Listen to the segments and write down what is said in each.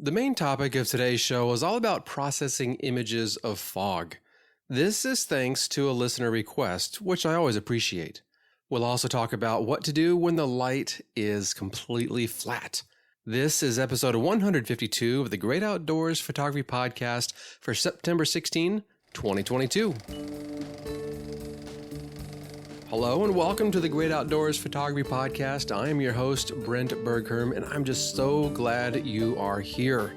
The main topic of today's show is all about processing images of fog. This is thanks to a listener request, which I always appreciate. We'll also talk about what to do when the light is completely flat. This is episode 152 of the Great Outdoors Photography Podcast for September 16, 2022. Hello and welcome to the Great Outdoors Photography Podcast. I am your host, Brent Bergherm, and I'm just so glad you are here.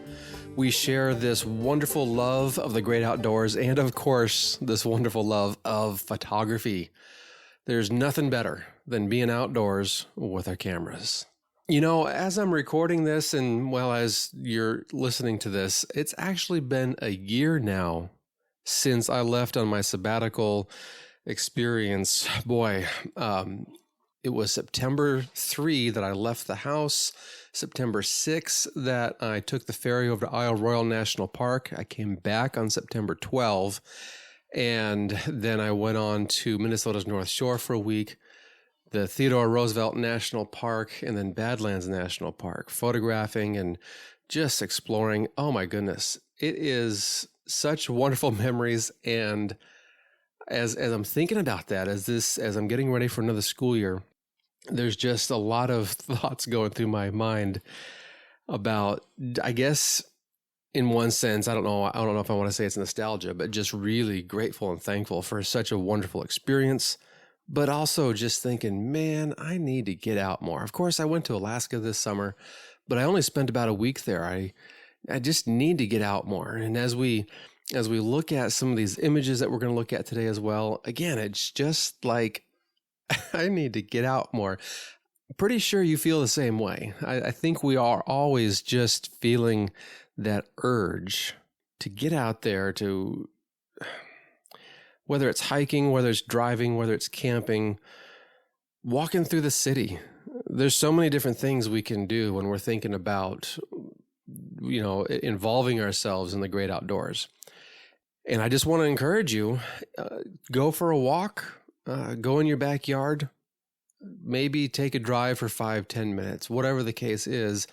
We share this wonderful love of the great outdoors and, of course, this wonderful love of photography. There's nothing better than being outdoors with our cameras. You know, as I'm recording this and, well, as you're listening to this, it's actually been a year now since I left on my sabbatical experience. Boy, it was September 3 that I left the house, September 6 that I took the ferry over to Isle Royale National Park. I came back on September 12, and then I went on to Minnesota's North Shore for a week, the Theodore Roosevelt National Park, and then Badlands National Park, photographing and just exploring. Oh my goodness, it is such wonderful memories. And as I'm thinking about that, as I'm getting ready for another school year, there's just a lot of thoughts going through my mind about, I guess, in one sense, I don't know if I want to say it's nostalgia, but just really grateful and thankful for such a wonderful experience. But also just thinking, man, I need to get out more. Of course, I went to Alaska this summer, but I only spent about a week there. I just need to get out more. And as we look at some of these images that we're going to look at today as well, again, it's just like, I need to get out more. Pretty sure you feel the same way. I think we are always just feeling that urge to get out there, to whether it's hiking, whether it's driving, whether it's camping, walking through the city. There's so many different things we can do when we're thinking about, you know, involving ourselves in the great outdoors. And I just want to encourage you, go for a walk, go in your backyard, maybe take a drive for 5-10 minutes, whatever the case is.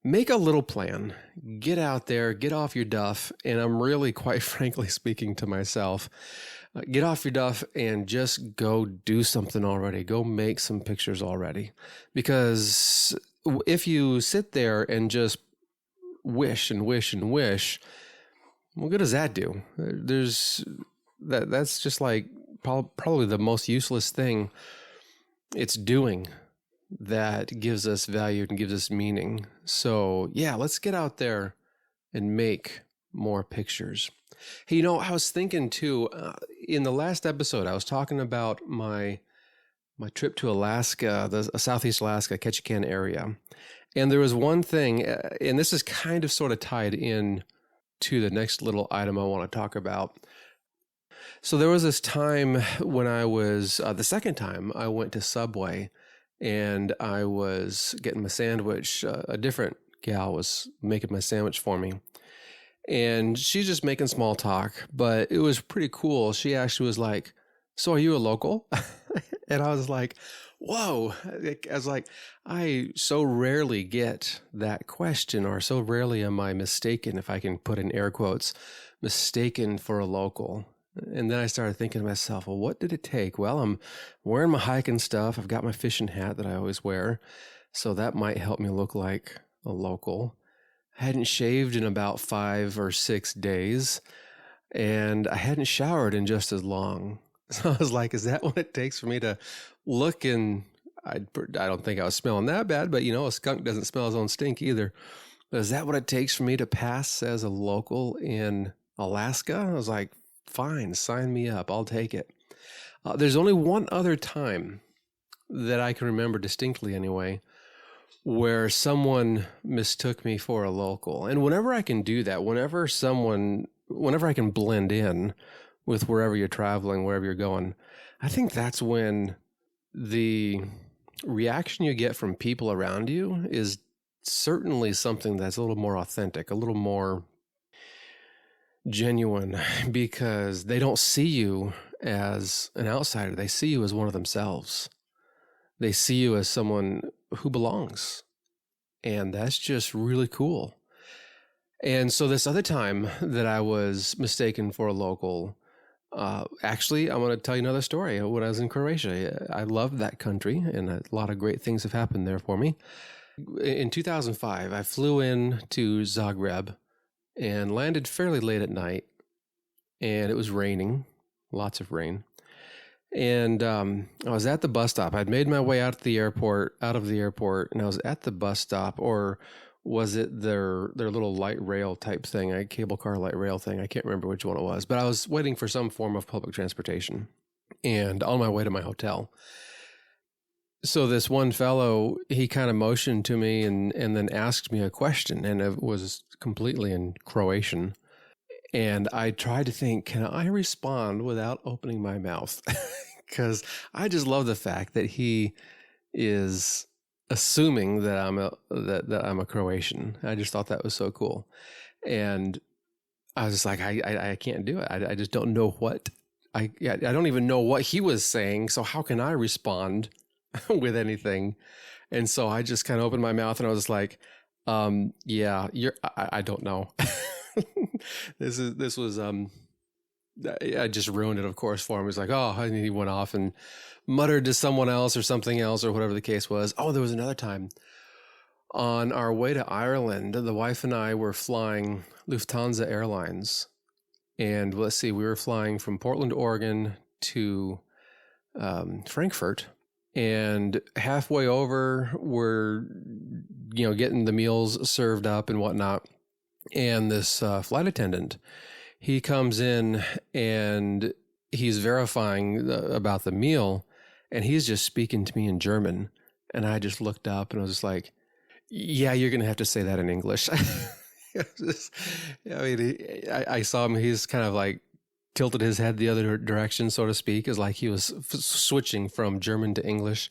Make a little plan, get out there, get off your duff. And I'm really, quite frankly, speaking to myself, get off your duff and just go do something already. Go make some pictures already. Because if you sit there and just wish and wish and wish, what good does that do? That's just like probably the most useless thing it's doing that gives us value and gives us meaning. So yeah, let's get out there and make more pictures. Hey, you know, I was thinking too, in the last episode, I was talking about my trip to Alaska, the Southeast Alaska, Ketchikan area. And there was one thing, and this is kind of sort of tied in to the next little item I want to talk about. So there was this time when I was, the second time I went to Subway and I was getting my sandwich. A different gal was making my sandwich for me. And she's just making small talk, but it was pretty cool. She actually was like, "So are you a local?" And I was like, whoa. I was like, I so rarely get that question, or so rarely am I mistaken, if I can put in air quotes, mistaken for a local. And then I started thinking to myself, well, what did it take? Well, I'm wearing my hiking stuff. I've got my fishing hat that I always wear. So that might help me look like a local. I hadn't shaved in about 5 or 6 days, and I hadn't showered in just as long. So I was like, is that what it takes for me to look? And I don't think I was smelling that bad, but you know, a skunk doesn't smell his own stink either. But is that what it takes for me to pass as a local in Alaska? I was like, fine, sign me up. I'll take it. There's only one other time that I can remember distinctly anyway, where someone mistook me for a local. And whenever I can do that, whenever I can blend in with wherever you're traveling, wherever you're going, I think that's when the reaction you get from people around you is certainly something that's a little more authentic, a little more genuine, because they don't see you as an outsider. They see you as one of themselves. They see you as someone who belongs. And that's just really cool. And so this other time that I was mistaken for a local, actually, I'm going to tell you another story. When I was in Croatia, I loved that country, and a lot of great things have happened there for me. In 2005, I flew in to Zagreb and landed fairly late at night, and it was raining, lots of rain. And I was at the bus stop. I'd made my way out of the airport, and I was at the bus stop, or was it their little light rail type thing, a cable car light rail thing? I can't remember which one it was, but I was waiting for some form of public transportation and on my way to my hotel. So this one fellow, he kind of motioned to me and then asked me a question, and it was completely in Croatian. And I tried to think, can I respond without opening my mouth? Because I just love the fact that he is assuming that I'm a Croatian. I just thought that was so cool. And I was just like, I can't do it. I just don't know I don't even know what he was saying. So how can I respond with anything? And so I just kind of opened my mouth and I was like, yeah, I don't know. This was I just ruined it, of course, for him. He's like, oh, and he went off and muttered to someone else or something else or whatever the case was. Oh, there was another time on our way to Ireland, the wife and I were flying Lufthansa Airlines. And let's see, we were flying from Portland, Oregon to Frankfurt. And halfway over, we're, getting the meals served up and whatnot. And this flight attendant, he comes in and he's verifying about the meal, and he's just speaking to me in German. And I just looked up and I was just like, yeah, you're going to have to say that in English. I saw him, he's kind of like tilted his head the other direction, so to speak, as like he was switching from German to English.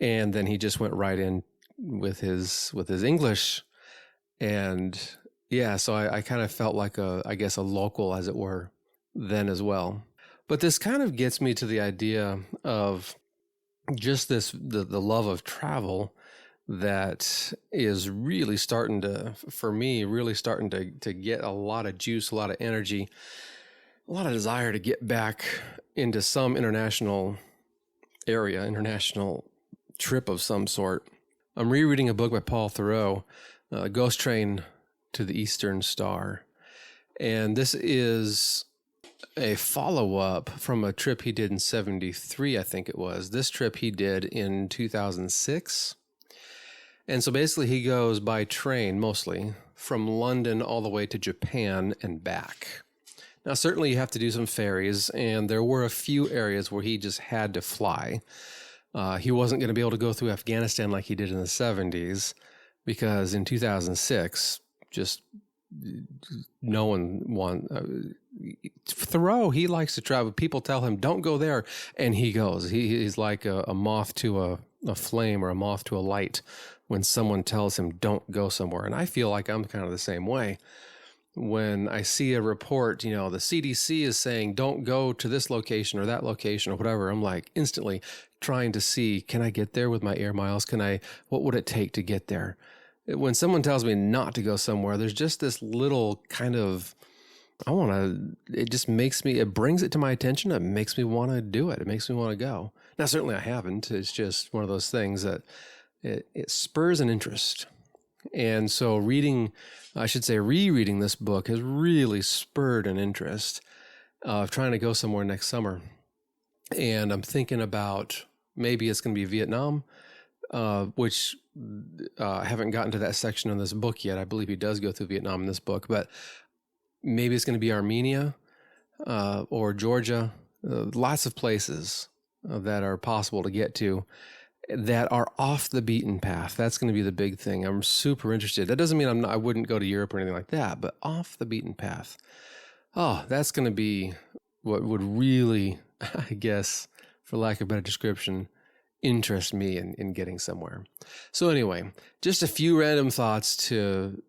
And then he just went right in with his English. And yeah, so I kind of felt like a local, as it were, then as well. But this kind of gets me to the idea of just the love of travel that is really starting to, for me, to get a lot of juice, a lot of energy, a lot of desire to get back into some international trip of some sort. I'm rereading a book by Paul Theroux, Ghost Train to the Eastern Star. And this is a follow-up from a trip he did in 73, I think it was. This trip he did in 2006. And so basically he goes by train mostly from London all the way to Japan and back. Now, certainly you have to do some ferries, and there were a few areas where he just had to fly. He wasn't going to be able to go through Afghanistan like he did in the 70s, because in 2006, just no one Thoreau, he likes to travel. People tell him, don't go there, and he goes. He's like a moth to a flame, or a moth to a light when someone tells him don't go somewhere. And I feel like I'm kind of the same way. When I see a report, the CDC is saying don't go to this location or that location or whatever, I'm like instantly trying to see, can I get there with my air miles? What would it take to get there? When someone tells me not to go somewhere, there's just this little kind of, it brings it to my attention. It makes me want to do it. It makes me want to go. Now, certainly I haven't. It's just one of those things that it spurs an interest. And so rereading this book has really spurred an interest of trying to go somewhere next summer. And I'm thinking about maybe it's going to be Vietnam, which I haven't gotten to that section in this book yet. I believe he does go through Vietnam in this book, but maybe it's going to be Armenia or Georgia. Lots of places that are possible to get to that are off the beaten path. That's going to be the big thing. I'm super interested. That doesn't mean I wouldn't go to Europe or anything like that, but off the beaten path. Oh, that's going to be what would really, I guess, for lack of a better description, interest me in getting somewhere. So anyway, just a few random thoughts to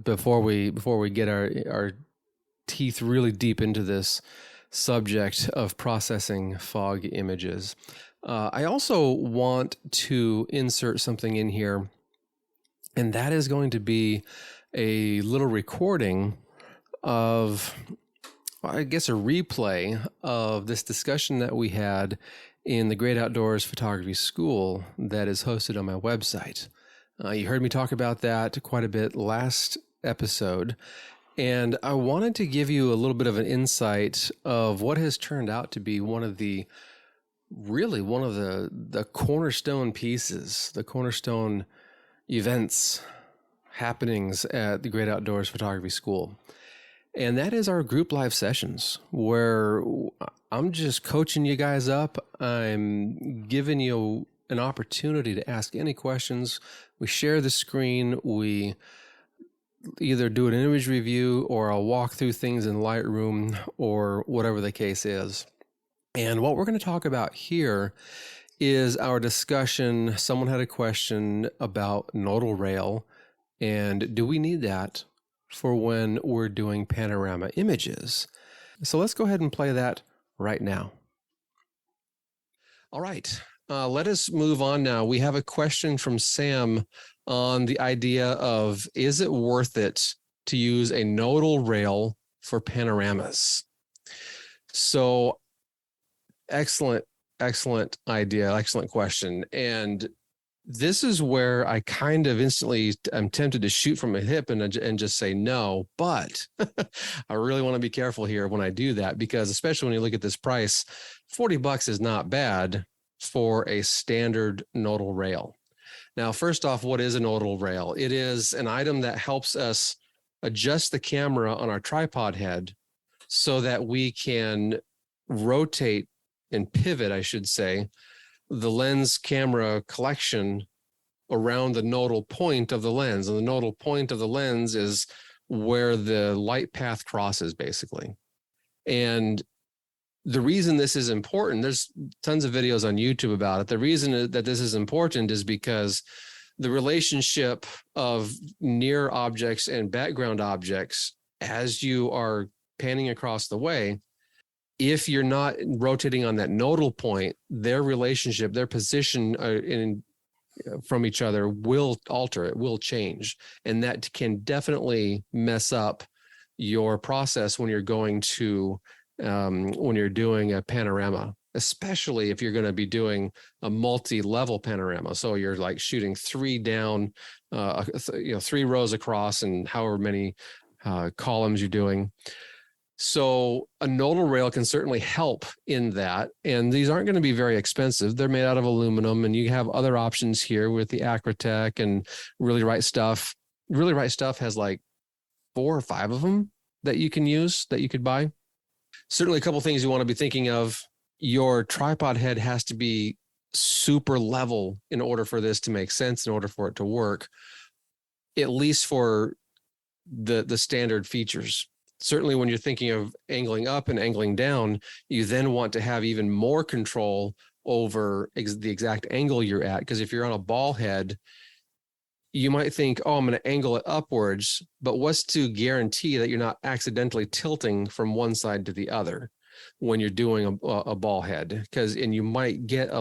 before we get our teeth really deep into this subject of processing fog images. I also want to insert something in here, and that is going to be a little recording of, I guess, a replay of this discussion that we had in the Great Outdoors Photography School that is hosted on my website. You heard me talk about that quite a bit last episode, and I wanted to give you a little bit of an insight of what has turned out to be one of the cornerstone pieces, the cornerstone events, happenings at the Great Outdoors Photography School. And that is our group live sessions, where I'm just coaching you guys up. I'm giving you an opportunity to ask any questions. We share the screen. We either do an image review, or I'll walk through things in Lightroom, or whatever the case is. And what we're going to talk about here is our discussion. Someone had a question about nodal rail, and do we need that for when we're doing panorama images? So let's go ahead and play that right now. All right, let us move on now. We have a question from Sam on the idea of, is it worth it to use a nodal rail for panoramas? So excellent idea, excellent question. And this is where I kind of instantly am tempted to shoot from a hip and just say no, but I really want to be careful here when I do that, because especially when you look at this price, $40 is not bad for a standard nodal rail. Now, first off, what is a nodal rail? It is an item that helps us adjust the camera on our tripod head so that we can rotate and pivot, I should say, the lens camera collection around the nodal point of the lens. And the nodal point of the lens is where the light path crosses, basically. And the reason this is important, there's tons of videos on YouTube about it. The reason that this is important is because the relationship of near objects and background objects, as you are panning across the way, if you're not rotating on that nodal point, their relationship, their position from each other will alter, it will change. And that can definitely mess up your process when you're going to, when you're doing a panorama, especially if you're going to be doing a multi-level panorama. So you're like shooting three down, 3 rows across, and however many columns you're doing. So a nodal rail can certainly help in that. And these aren't going to be very expensive. They're made out of aluminum, and you have other options here with the Acrotech and Really Right Stuff. Really Right Stuff has like 4 or 5 of them that you can use, that you could buy. Certainly a couple things you want to be thinking of. Your tripod head has to be super level in order for this to make sense, in order for it to work, at least for the standard features. Certainly when you're thinking of angling up and angling down, you then want to have even more control over the exact angle you're at. Because if you're on a ball head, you might think, oh, I'm going to angle it upwards, but what's to guarantee that you're not accidentally tilting from one side to the other when you're doing a ball head? And you might get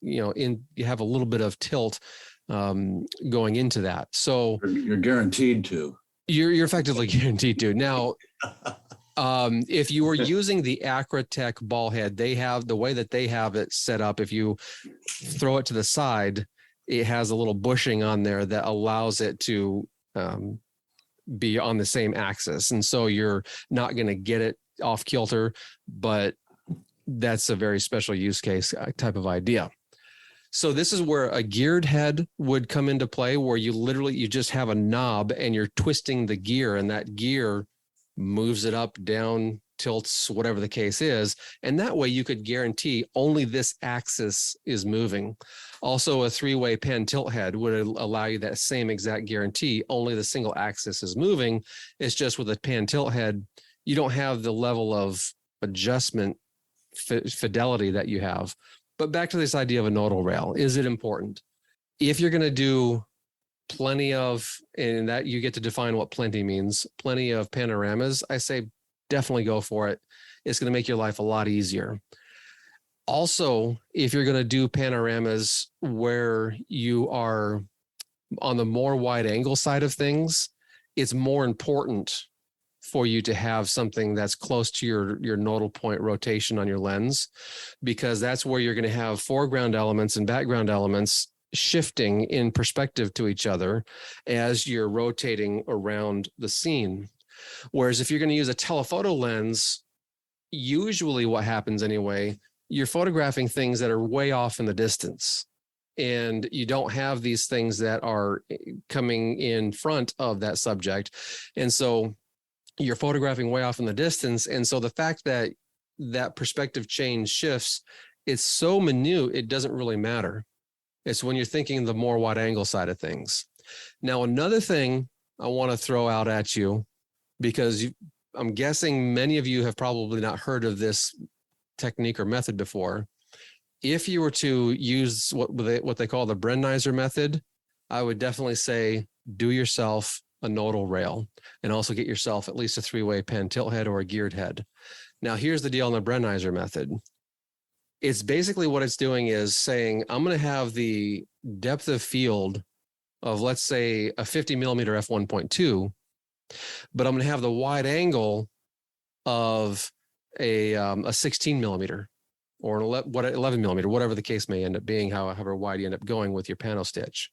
you have a little bit of tilt going into that. So you're guaranteed to. You're effectively guaranteed to. Now, if you were using the Acrotech ball head, they have the way that they have it set up. If you throw it to the side, it has a little bushing on there that allows it to be on the same axis. And so you're not going to get it off kilter, but that's a very special use case type of idea. So this is where a geared head would come into play, where you just have a knob and you're twisting the gear, and that gear moves it up, down, tilts, whatever the case is. And that way you could guarantee only this axis is moving. Also, a 3-way pan tilt head would allow you that same exact guarantee. Only the single axis is moving. It's just with a pan tilt head, you don't have the level of adjustment fidelity that you have. But back to this idea of a nodal rail. Is it important? If you're going to do plenty of, and that you get to define what plenty means, plenty of panoramas, I say definitely go for it. It's going to make your life a lot easier. Also, if you're going to do panoramas where you are on the more wide angle side of things, it's more important for you to have something that's close to your nodal point rotation on your lens, because that's where you're going to have foreground elements and background elements shifting in perspective to each other as you're rotating around the scene. Whereas if you're going to use a telephoto lens, usually what happens anyway, you're photographing things that are way off in the distance, and you don't have these things that are coming in front of that subject. And so you're photographing way off in the distance. And so the fact that that perspective change shifts, it's so minute, it doesn't really matter. It's when you're thinking the more wide angle side of things. Now, another thing I want to throw out at you, because I'm guessing many of you have probably not heard of this technique or method before. If you were to use what they call the Brennizer method, I would definitely say do yourself a nodal rail, and also get yourself at least a 3-way pen tilt head or a geared head. Now, here's the deal on the Brennizer method. It's basically what it's doing is saying, I'm going to have the depth of field of, let's say, a 50 millimeter f1.2, but I'm going to have the wide angle of a 16 millimeter or an 11 millimeter, whatever the case may end up being, however wide you end up going with your pano stitch.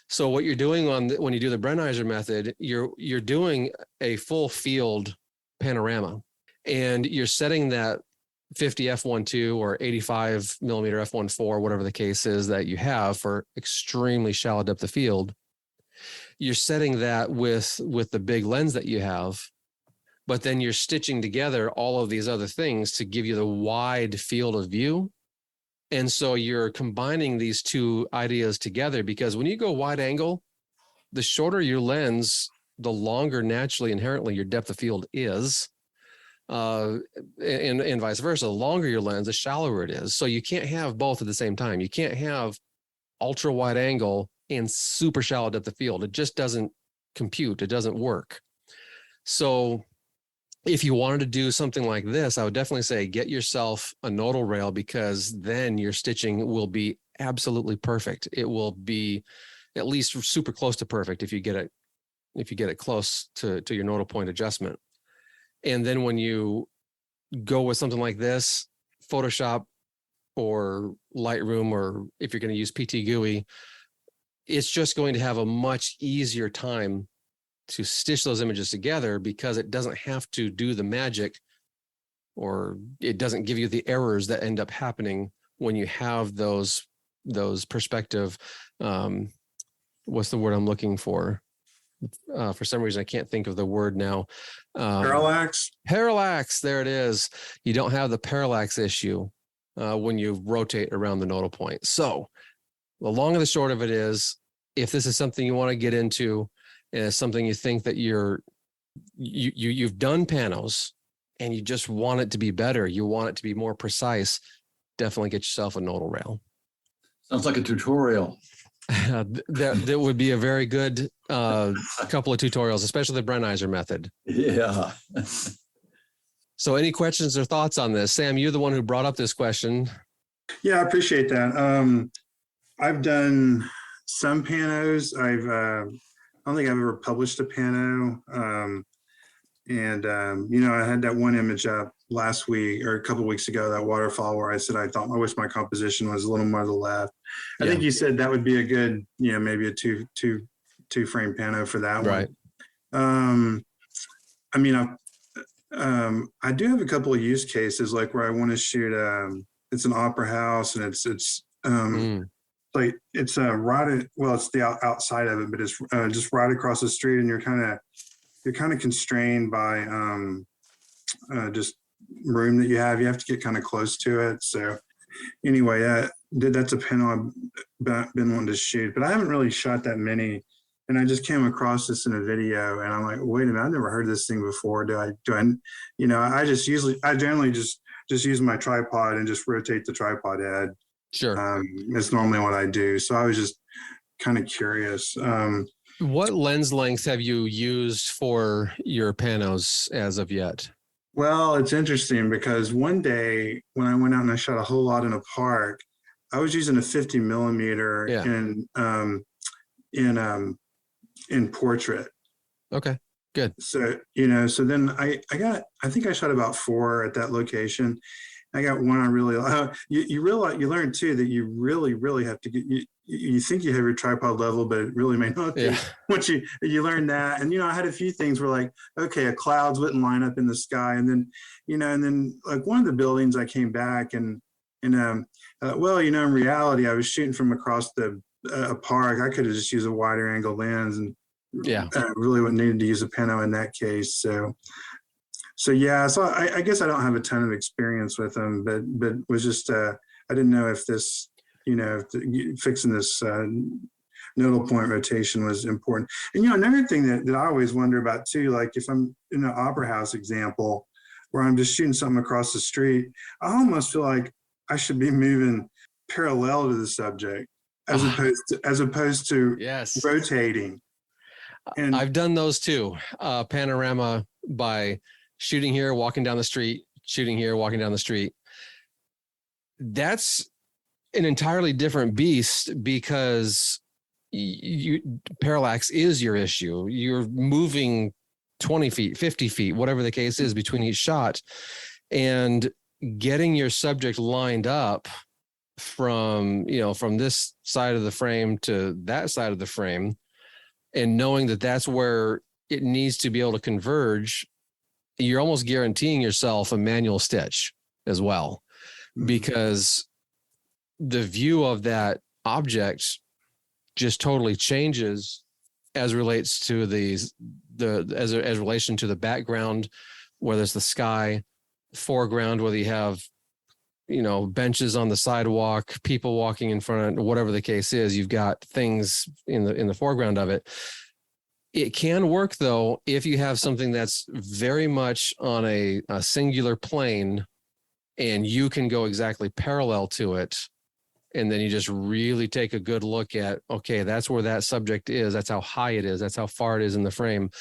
So what you're doing when you do the Brennizer method, you're doing a full field panorama, and you're setting that 50 f1.2 or 85 millimeter f1.4, whatever the case is that you have for extremely shallow depth of field. You're setting that with the big lens that you have, but then you're stitching together all of these other things to give you the wide field of view. And so you're combining these two ideas together, because when you go wide angle, the shorter your lens, the longer naturally, inherently, your depth of field is. And vice versa. The longer your lens, the shallower it is. So you can't have both at the same time. You can't have ultra wide angle and super shallow depth of field. It just doesn't compute. It doesn't work. So if you wanted to do something like this, I would definitely say get yourself a nodal rail, because then your stitching will be absolutely perfect. It will be at least super close to perfect if you get it close to your nodal point adjustment. And then when you go with something like this, Photoshop or Lightroom, or if you're going to use PT GUI, it's just going to have a much easier time to stitch those images together, because it doesn't have to do the magic, or it doesn't give you the errors that end up happening when you have those perspective. What's the word I'm looking for? For some reason, I can't think of the word now. Parallax. Parallax. There it is. You don't have the parallax issue when you rotate around the nodal point. So the long and the short of it is, if this is something you want to get into, something you think that you've done panos and you just want it to be better, you want it to be more precise, definitely get yourself a nodal rail. Sounds like a tutorial. That would be a very good couple of tutorials, especially the Brennizer method. Yeah. So any questions or thoughts on this? Sam, you're the one who brought up this question. Yeah, I appreciate that. I've done some panos. I don't think I've ever published a pano. I had that one image up last week or a couple of weeks ago, that waterfall, where I said I wish my composition was a little more to the left. I think you said that would be a good, maybe a two frame pano for that right. one. I do have a couple of use cases, like where I want to shoot. It's an opera house, and it's like it's right. Well, it's the outside of it, but it's just right across the street, and you're kind of constrained by just room that you have. You have to get kind of close to it. So anyway, that's a pano I've been wanting to shoot, but I haven't really shot that many. And I just came across this in a video, and I'm like, wait a minute, I've never heard this thing before. I generally just use my tripod and just rotate the tripod head. Sure. It's normally what I do. So I was just kind of curious. What lens lengths have you used for your panos as of yet? Well, it's interesting, because one day when I went out and I shot a whole lot in a park, I was using a 50 millimeter in portrait. Okay, good. So, so then I think I shot about 4 at that location. I got one I really, you realize, you learn too, that you really, really have to you think you have your tripod level, but it really may not be. Yeah. Once you learn that. And, I had a few things where like, okay, a clouds wouldn't line up in the sky. And then, like one of the buildings I came back and well, in reality, I was shooting from across the park. I could have just used a wider angle lens and really wouldn't need to use a pano in that case. So yeah, so I guess I don't have a ton of experience with them, but was just I didn't know if this, fixing this nodal point rotation was important. And another thing that I always wonder about too, like if I'm in an opera house example where I'm just shooting something across the street, I almost feel like I should be moving parallel to the subject as opposed to yes, rotating. And I've done those too. Panorama by shooting here, walking down the street, shooting here, walking down the street. That's an entirely different beast because parallax is your issue. You're moving 20 feet, 50 feet, whatever the case is between each shot, and getting your subject lined up from this side of the frame to that side of the frame, and knowing that that's where it needs to be able to converge, you're almost guaranteeing yourself a manual stitch as well, because the view of that object just totally changes as relates to as relation to the background, whether it's the sky, foreground, whether you have benches on the sidewalk, people walking in front, whatever the case is, you've got things in the foreground of it. It can work though if you have something that's very much on a singular plane and you can go exactly parallel to it. And then you just really take a good look at, okay, that's where that subject is. That's how high it is. That's how far it is in the frame.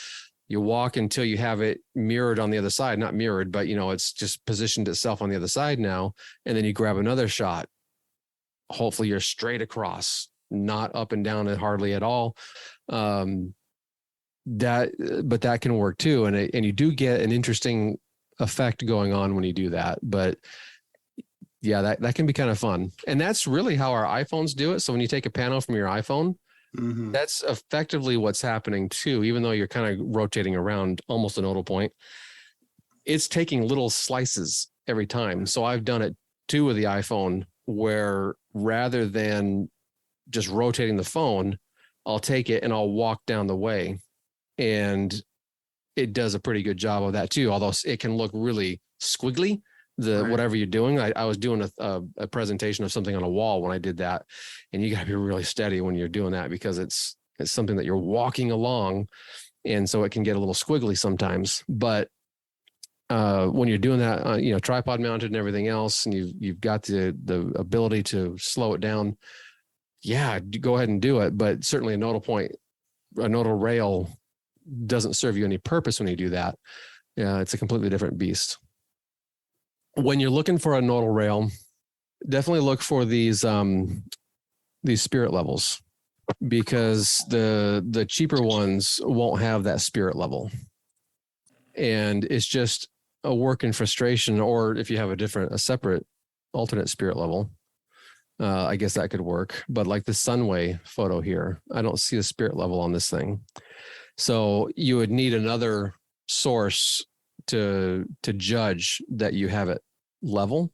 You walk until you have it mirrored on the other side, not mirrored, but it's just positioned itself on the other side now. And then you grab another shot. Hopefully you're straight across, not up and down and hardly at all. But that can work too. And you do get an interesting effect going on when you do that. But yeah, that can be kind of fun. And that's really how our iPhones do it. So when you take a pano from your iPhone, that's effectively what's happening too, even though you're kind of rotating around almost a nodal point. It's taking little slices every time. So I've done it too with the iPhone, where rather than just rotating the phone, I'll take it and I'll walk down the way. And it does a pretty good job of that too, although it can look really squiggly. Whatever you're doing. I was doing a presentation of something on a wall when I did that, and you got to be really steady when you're doing that, because it's something that you're walking along, and so it can get a little squiggly sometimes. But when you're doing that, tripod mounted and everything else, and you've got the ability to slow it down, yeah, go ahead and do it. But certainly a nodal rail doesn't serve you any purpose when you do that. Yeah, it's a completely different beast. When you're looking for a nodal rail, definitely look for these spirit levels, because the cheaper ones won't have that spirit level. And it's just a work in frustration, or if you have a separate alternate spirit level, I guess that could work. But like the Sunway photo here, I don't see a spirit level on this thing. So you would need another source to judge that you have it level.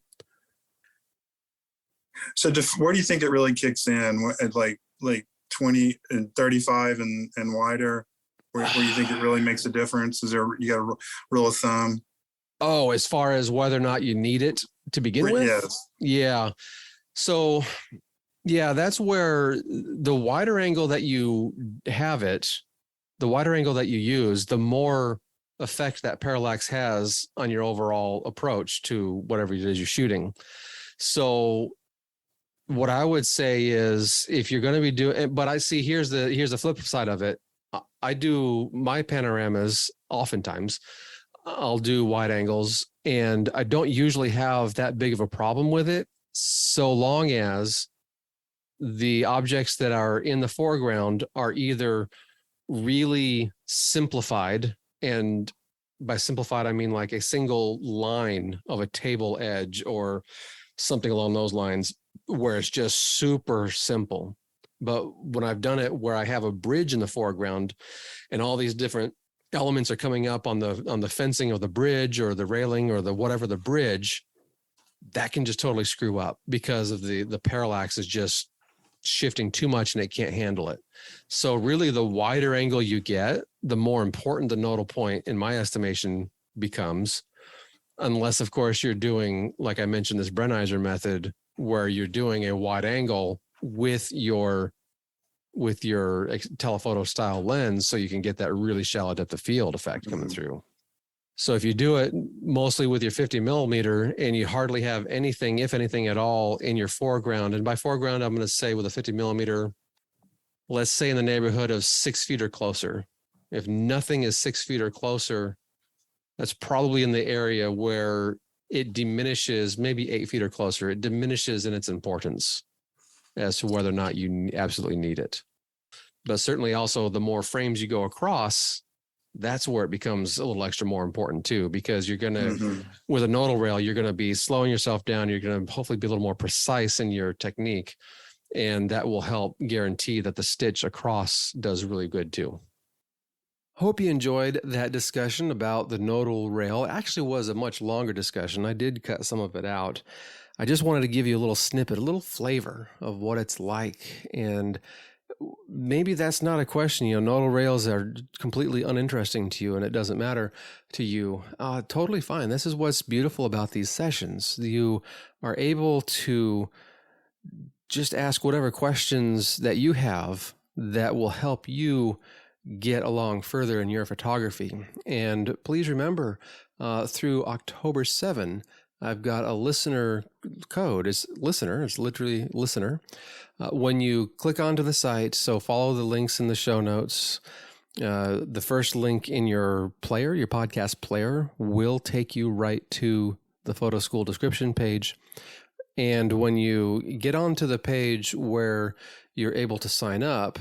So where do you think it really kicks in? At like 20 and 35 and wider, where you think it really makes a difference? You got a rule of thumb? Oh, as far as whether or not you need it to begin with? Yes. Yeah. So yeah, that's where the wider angle that you have it, the wider angle that you use, the more effect that parallax has on your overall approach to whatever it is you're shooting. So what I would say is, if you're going to be doing, but I see here's the flip side of it. I do my panoramas oftentimes. I'll do wide angles, and I don't usually have that big of a problem with it, so long as the objects that are in the foreground are either really simplified. And by simplified, I mean like a single line of a table edge or something along those lines where it's just super simple. But when I've done it where I have a bridge in the foreground and all these different elements are coming up on the fencing of the bridge or the railing or the whatever the bridge, that can just totally screw up because of the parallax is just shifting too much and it can't handle it. So really the wider angle you get, the more important the nodal point in my estimation becomes, unless of course you're doing, like I mentioned, this Brenizer method where you're doing a wide angle with your telephoto style lens so you can get that really shallow depth of field effect coming through. So if you do it mostly with your 50 millimeter and you hardly have anything, if anything at all, in your foreground, and by foreground, I'm going to say with a 50 millimeter, let's say in the neighborhood of 6 feet or closer. If nothing is 6 feet or closer, that's probably in the area where it diminishes, maybe 8 feet or closer, it diminishes in its importance as to whether or not you absolutely need it. But certainly also the more frames you go across, that's where it becomes a little extra more important too, because you're going to, with a nodal rail, you're going to be slowing yourself down. You're going to hopefully be a little more precise in your technique. And that will help guarantee that the stitch across does really good too. Hope you enjoyed that discussion about the nodal rail. It actually was a much longer discussion. I did cut some of it out. I just wanted to give you a little snippet, a little flavor of what it's like. And maybe that's not a question. Nodal rails are completely uninteresting to you and it doesn't matter to you. Totally fine. This is what's beautiful about these sessions. You are able to just ask whatever questions that you have that will help you get along further in your photography. And please remember, through October 7, I've got a listener code. It's literally listener. When you click onto the site, so follow the links in the show notes. The first link in your player, your podcast player, will take you right to the Photo School description page. And when you get onto the page where you're able to sign up,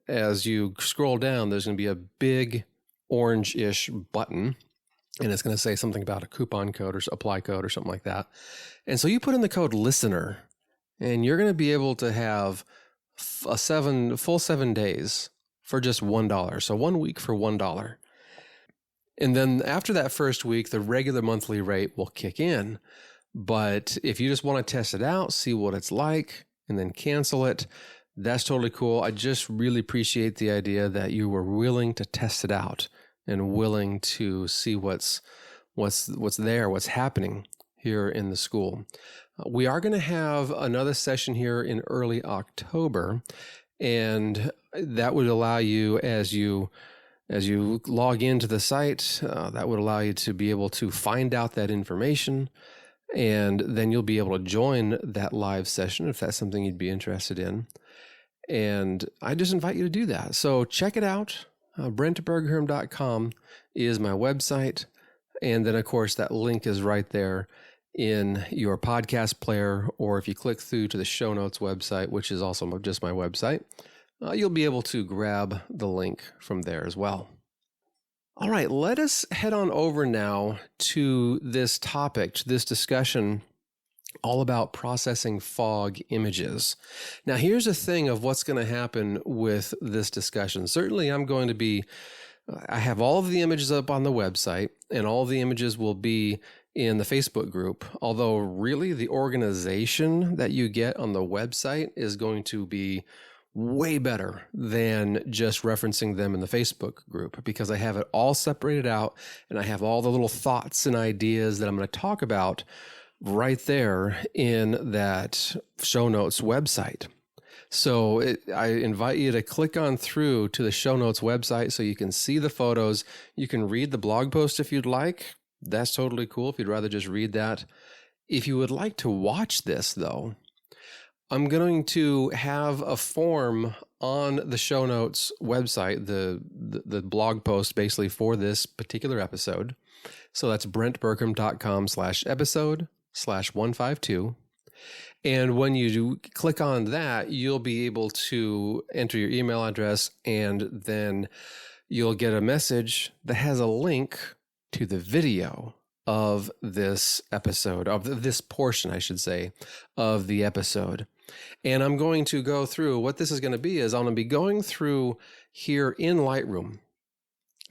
as you scroll down, there's going to be a big orange-ish button. And it's going to say something about a coupon code or apply code or something like that. And so you put in the code listener, and you're going to be able to have full 7 days for just $1. So 1 week for $1. And then after that first week, the regular monthly rate will kick in. But if you just want to test it out, see what it's like, and then cancel it, that's totally cool. I just really appreciate the idea that you were willing to test it out and willing to see what's there, what's happening here in the school. We are going to have another session here in early October, and that would allow you, as you log into the site, that would allow you to be able to find out that information, and then you'll be able to join that live session if that's something you'd be interested in. And I just invite you to do that. So check it out. brentbergherm.com is my website. And then, of course, that link is right there in your podcast player, or if you click through to the show notes website, which is also just my website, you'll be able to grab the link from there as well. All right, let us head on over now to this topic, to this discussion all about processing fog images. Now, here's the thing of what's going to happen with this discussion. Certainly, I have all of the images up on the website, and all the images will be in the Facebook group, although really the organization that you get on the website is going to be way better than just referencing them in the Facebook group, because I have it all separated out and I have all the little thoughts and ideas that I'm going to talk about right there in that show notes website. So I invite you to click on through to the show notes website so you can see the photos. You can read the blog post if you'd like. That's totally cool if you'd rather just read that. If you would like to watch this, though, I'm going to have a form on the show notes website, the blog post basically for this particular episode. So that's brentbergherm.com/episode/152. And when you click on that, you'll be able to enter your email address, and then you'll get a message that has a link to the video of this episode, of this portion, I should say, of the episode. And I'm going to go through, what this is going to be is I'm going to be going through here in Lightroom.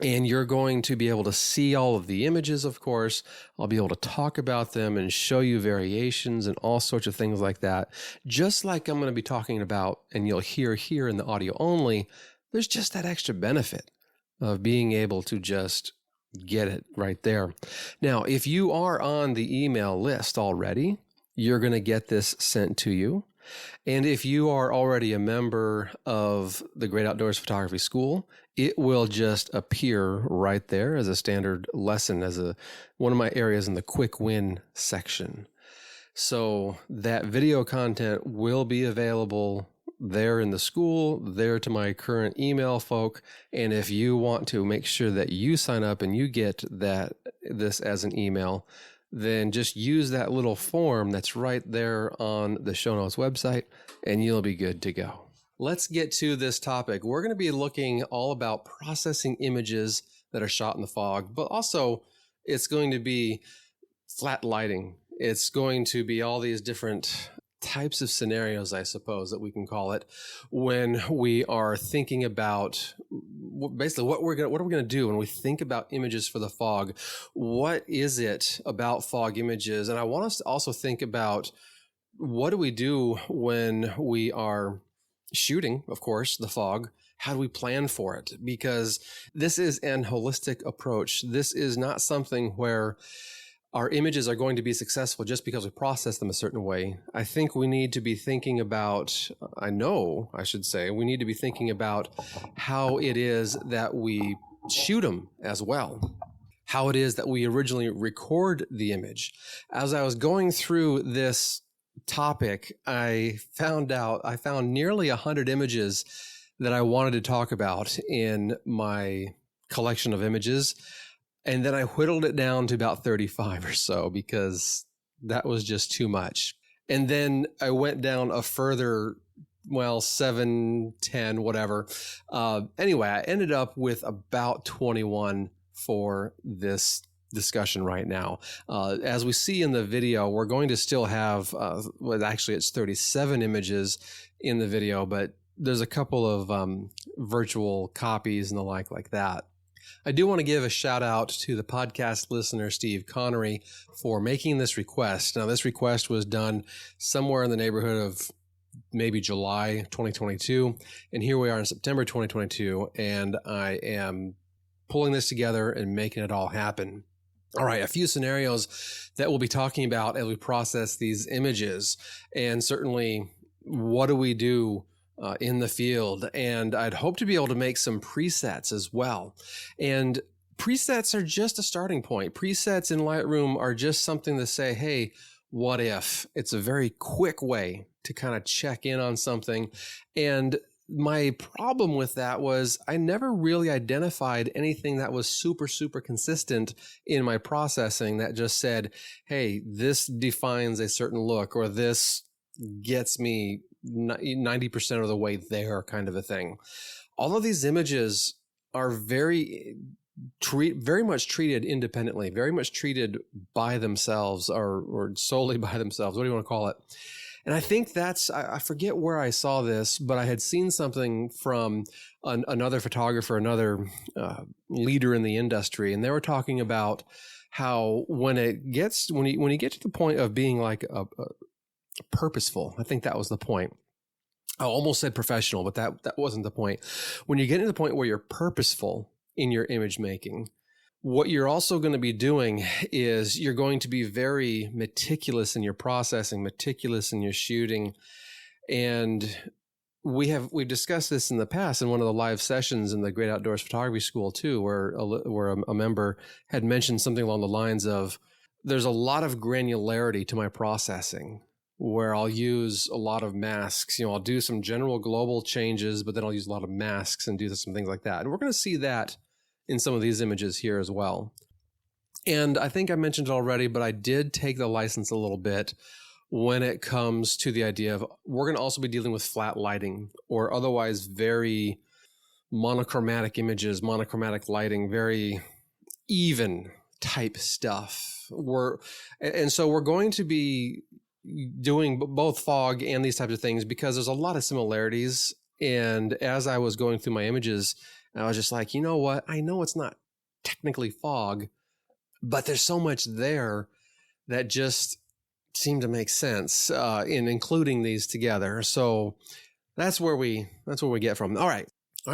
And you're going to be able to see all of the images, of course. I'll be able to talk about them and show you variations and all sorts of things like that. Just like I'm going to be talking about, and you'll hear here in the audio only, there's just that extra benefit of being able to just get it right there. Now, if you are on the email list already, you're going to get this sent to you. And if you are already a member of the Great Outdoors Photography School, it will just appear right there as a standard lesson, as one of my areas in the quick win section. So that video content will be available there in the school, there to my current email folk. And if you want to make sure that you sign up and you get this as an email, then just use that little form that's right there on the show notes website, and you'll be good to go. Let's get to this topic. We're going to be looking all about processing images that are shot in the fog, but also it's going to be flat lighting. It's going to be all these different types of scenarios, I suppose, that we can call it, when we are thinking about basically what are we going to do when we think about images for the fog. What is it about fog images? And I want us to also think about, what do we do when we are shooting, of course, the fog? How do we plan for it? Because this is an holistic approach. This is not something where our images are going to be successful just because we process them a certain way. I think we need to be thinking about, we need to be thinking about how it is that we shoot them as well. How it is that we originally record the image. As I was going through this topic, I found nearly 100 images that I wanted to talk about in my collection of images. And then I whittled it down to about 35 or so because that was just too much. And then I went down a further, 7, 10, whatever. Anyway, I ended up with about 21 for this discussion right now. As we see in the video, we're going to still have, actually it's 37 images in the video, but there's a couple of virtual copies and the like that. I do want to give a shout out to the podcast listener, Steve Connery, for making this request. Now, this request was done somewhere in the neighborhood of maybe July 2022. And here we are in September 2022. And I am pulling this together and making it all happen. All right, a few scenarios that we'll be talking about as we process these images. And certainly, what do we do in the field? And I'd hope to be able to make some presets as well. And presets are just a starting point. Presets in Lightroom are just something to say, hey, what if? It's a very quick way to kind of check in on something. And my problem with that was I never really identified anything that was super, super consistent in my processing that just said, hey, this defines a certain look, or this gets me 90% of the way there, kind of a thing. All of these images are very much treated independently, very much treated by themselves or solely by themselves. What do you want to call it? And I think I forget where I saw this, but I had seen something from another photographer, another leader in the industry. And they were talking about how when you get to the point of being like a purposeful. I think that was the point. I almost said professional, but that wasn't the point. When you get to the point where you're purposeful in your image making, what you're also going to be doing is you're going to be very meticulous in your processing, meticulous in your shooting. And we've discussed this in the past in one of the live sessions in the Great Outdoors Photography School too, where a member had mentioned something along the lines of, there's a lot of granularity to my processing, where I'll use a lot of masks. I'll do some general global changes, but then I'll use a lot of masks and do some things like that. And we're going to see that in some of these images here as well. And I think I mentioned it already, but I did take the license a little bit when it comes to the idea of we're going to also be dealing with flat lighting, or otherwise very monochromatic images, monochromatic lighting, very even type stuff. So we're going to be doing both fog and these types of things because there's a lot of similarities. And as I was going through my images, I was just like, you know what? I know it's not technically fog, but there's so much there that just seemed to make sense in including these together. So that's where we get from. All right.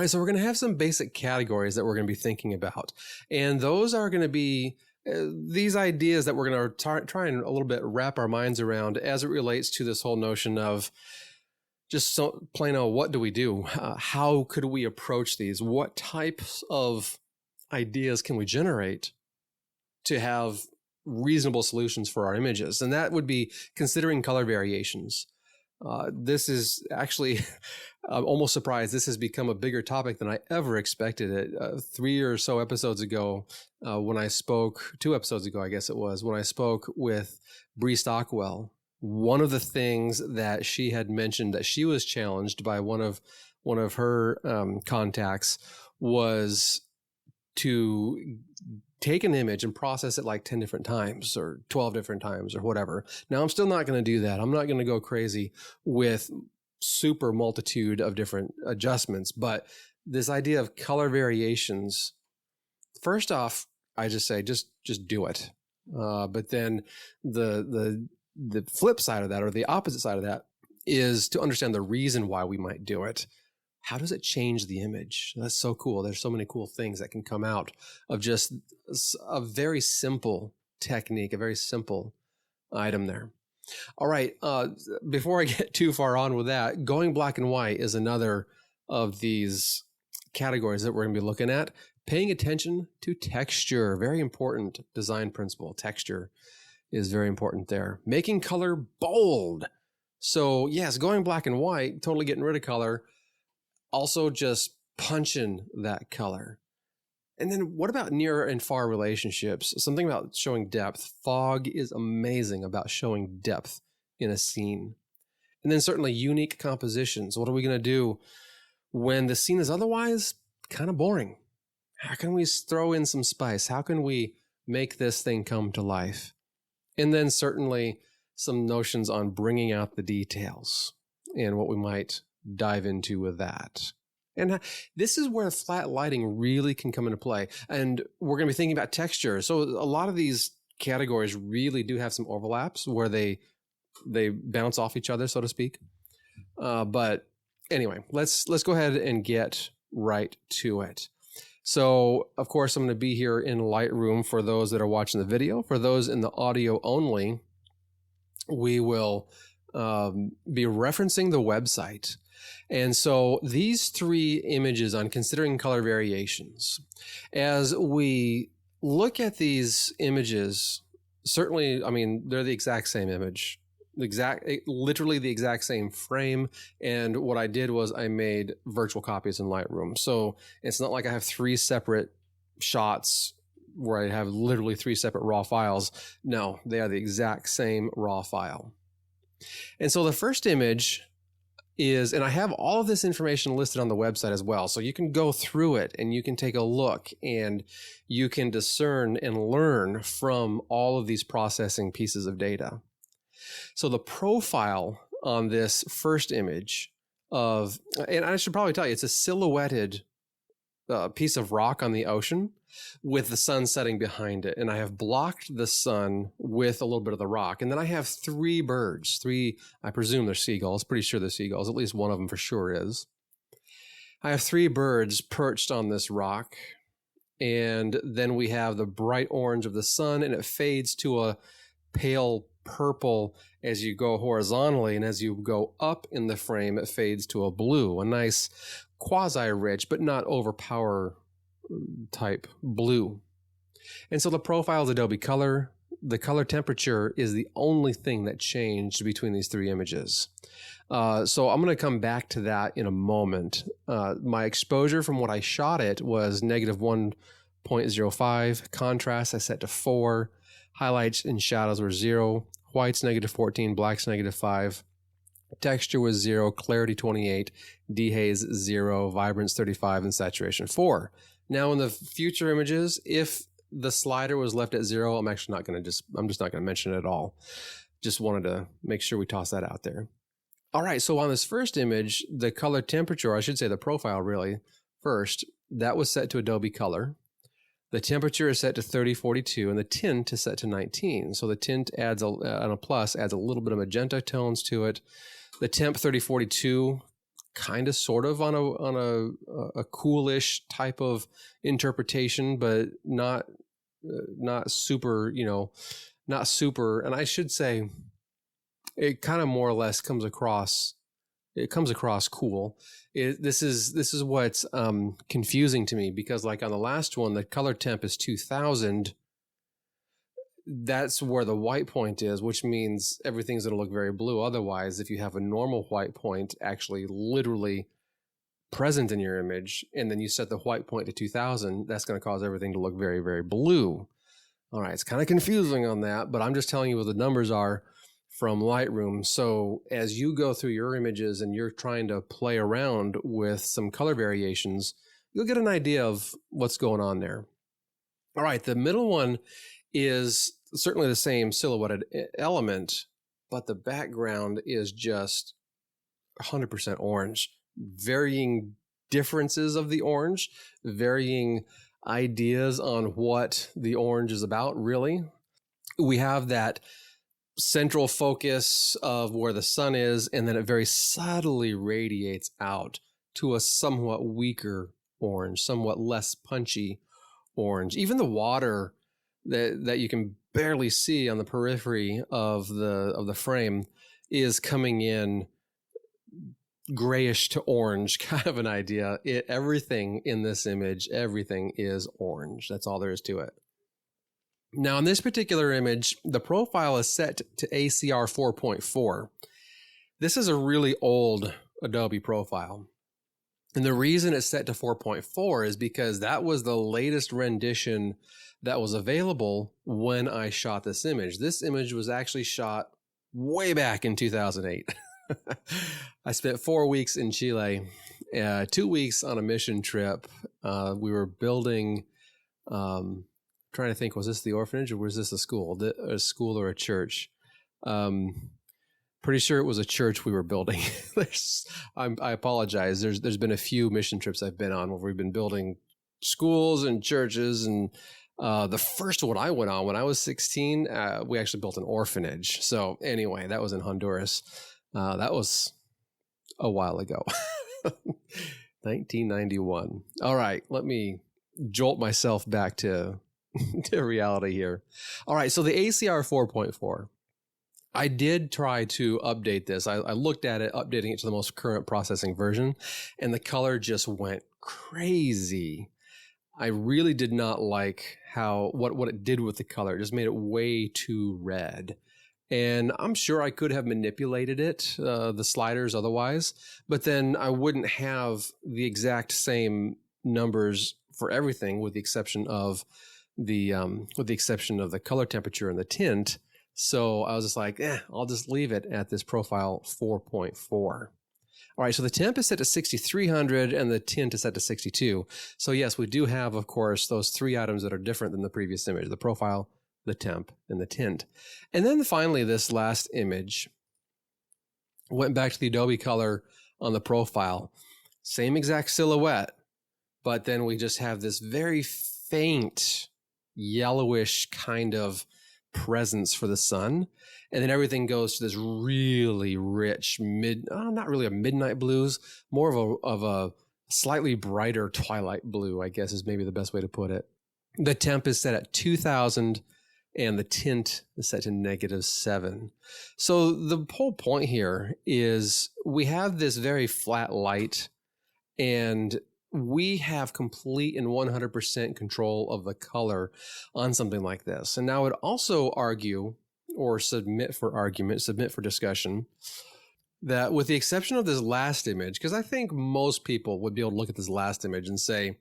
So we're going to have some basic categories that we're going to be thinking about. And those are going to be these ideas that we're going to try and a little bit wrap our minds around as it relates to this whole notion of just so plain old, what do we do? How could we approach these? What types of ideas can we generate to have reasonable solutions for our images? And that would be considering color variations. This is actually, I'm almost surprised this has become a bigger topic than I ever expected it. 3 or so episodes ago, when I spoke, 2 episodes ago, I guess it was, when I spoke with Bree Stockwell, one of the things that she had mentioned that she was challenged by one of her contacts was to take an image and process it like 10 different times or 12 different times or whatever. Now, I'm still not going to do that. I'm not going to go crazy with super multitude of different adjustments, but this idea of color variations, first off, I just say, just do it. But then the flip side of that, or the opposite side of that, is to understand the reason why we might do it. How does it change the image? That's so cool. There's so many cool things that can come out of just a very simple technique, a very simple item there. All right. Before I get too far on with that, going black and white is another of these categories that we're going to be looking at. Paying attention to texture, very important design principle. Texture is very important there. Making color bold. So yes, going black and white, totally getting rid of color. Also just punching that color. And then what about near and far relationships? Something about showing depth. Fog is amazing about showing depth in a scene. And then certainly unique compositions. What are we going to do when the scene is otherwise kind of boring? How can we throw in some spice? How can we make this thing come to life? And then certainly some notions on bringing out the details and what we might dive into with that. And this is where flat lighting really can come into play. And we're going to be thinking about texture. So a lot of these categories really do have some overlaps where they bounce off each other, so to speak. But anyway, let's go ahead and get right to it. So, of course, I'm going to be here in Lightroom for those that are watching the video. For those in the audio only, we will be referencing the website. And so these 3 images on considering color variations, as we look at these images, certainly, I mean, they're the exact same image, literally the exact same frame. And what I did was I made virtual copies in Lightroom. So it's not like I have 3 separate shots where I have literally 3 separate raw files. No, they are the exact same raw file. And so the first image is, and I have all of this information listed on the website as well. So you can go through it and you can take a look and you can discern and learn from all of these processing pieces of data. So the profile on this first image of, and I should probably tell you, it's a silhouetted piece of rock on the ocean with the sun setting behind it. And I have blocked the sun with a little bit of the rock. And then I have 3 birds, 3, I presume they're seagulls, pretty sure they're seagulls, at least one of them for sure is. I have 3 birds perched on this rock. And then we have the bright orange of the sun, and it fades to a pale purple as you go horizontally. And as you go up in the frame, it fades to a blue, a nice quasi-rich, but not overpower type blue. And so the profile is Adobe Color. The color temperature is the only thing that changed between these 3 images. So I'm going to come back to that in a moment. My exposure from what I shot it was negative 1.05. Contrast I set to 4. Highlights and shadows were 0. White's negative 14. Black's negative 5. Texture was 0, clarity 28, dehaze 0, vibrance 35, and saturation 4. Now in the future images, if the slider was left at 0, I'm just not going to mention it at all. Just wanted to make sure we toss that out there. All right, so on this first image, the color temperature, I should say the profile really first, that was set to Adobe Color. The temperature is set to 3042 and the tint is set to 19. So the tint adds on a plus, adds a little bit of magenta tones to it. The temp 3042, kind of sort of on a coolish type of interpretation, but not super, not super. And I should say it kind of more or less comes across cool. This is what's confusing to me, because like on the last one, the color temp is 2000. That's where the white point is, which means everything's going to look very blue. Otherwise, if you have a normal white point actually literally present in your image, and then you set the white point to 2000, that's going to cause everything to look very, very blue. All right, it's kind of confusing on that, but I'm just telling you what the numbers are from Lightroom. So as you go through your images and you're trying to play around with some color variations, you'll get an idea of what's going on there. All right, the middle one is certainly the same silhouetted element, but the background is just 100% orange. Varying differences of the orange, varying ideas on what the orange is about, really. We have that central focus of where the sun is, and then it very subtly radiates out to a somewhat weaker orange, somewhat less punchy orange. Even the water that you can barely see on the periphery of the frame is coming in grayish to orange, kind of an idea. Everything in this image, everything is orange. That's all there is to it. Now, in this particular image, the profile is set to ACR 4.4. This is a really old Adobe profile. And the reason it's set to 4.4 is because that was the latest rendition that was available when I shot this image. This image was actually shot way back in 2008. I spent 4 weeks in Chile, 2 weeks on a mission trip. We were building, trying to think, was this the orphanage or was this a school? A school or a church? Pretty sure it was a church we were building. I apologize. There's been a few mission trips I've been on where we've been building schools and churches, and the first one I went on when I was 16, we actually built an orphanage. So anyway, that was in Honduras. That was a while ago, 1991. All right, let me jolt myself back to reality here. All right, so the ACR 4.4. I did try to update this. I looked at it, updating it to the most current processing version, and the color just went crazy. I really did not like what it did with the color. It just made it way too red. And I'm sure I could have manipulated it, the sliders otherwise, but then I wouldn't have the exact same numbers for everything, with the exception of the color temperature and the tint. So I was just like, I'll just leave it at this profile 4.4. All right, so the temp is set to 6,300 and the tint is set to 62. So yes, we do have, of course, those three items that are different than the previous image: the profile, the temp, and the tint. And then finally, this last image went back to the Adobe Color on the profile. Same exact silhouette, but then we just have this very faint yellowish kind of presence for the sun. And then everything goes to this really rich not really a midnight blues, more of a slightly brighter twilight blue, I guess is maybe the best way to put it. The temp is set at 2000 and the tint is set to -7. So the whole point here is we have this very flat light, and we have complete and 100% control of the color on something like this. And now I would also argue, or submit for discussion, that with the exception of this last image, because I think most people would be able to look at this last image and say,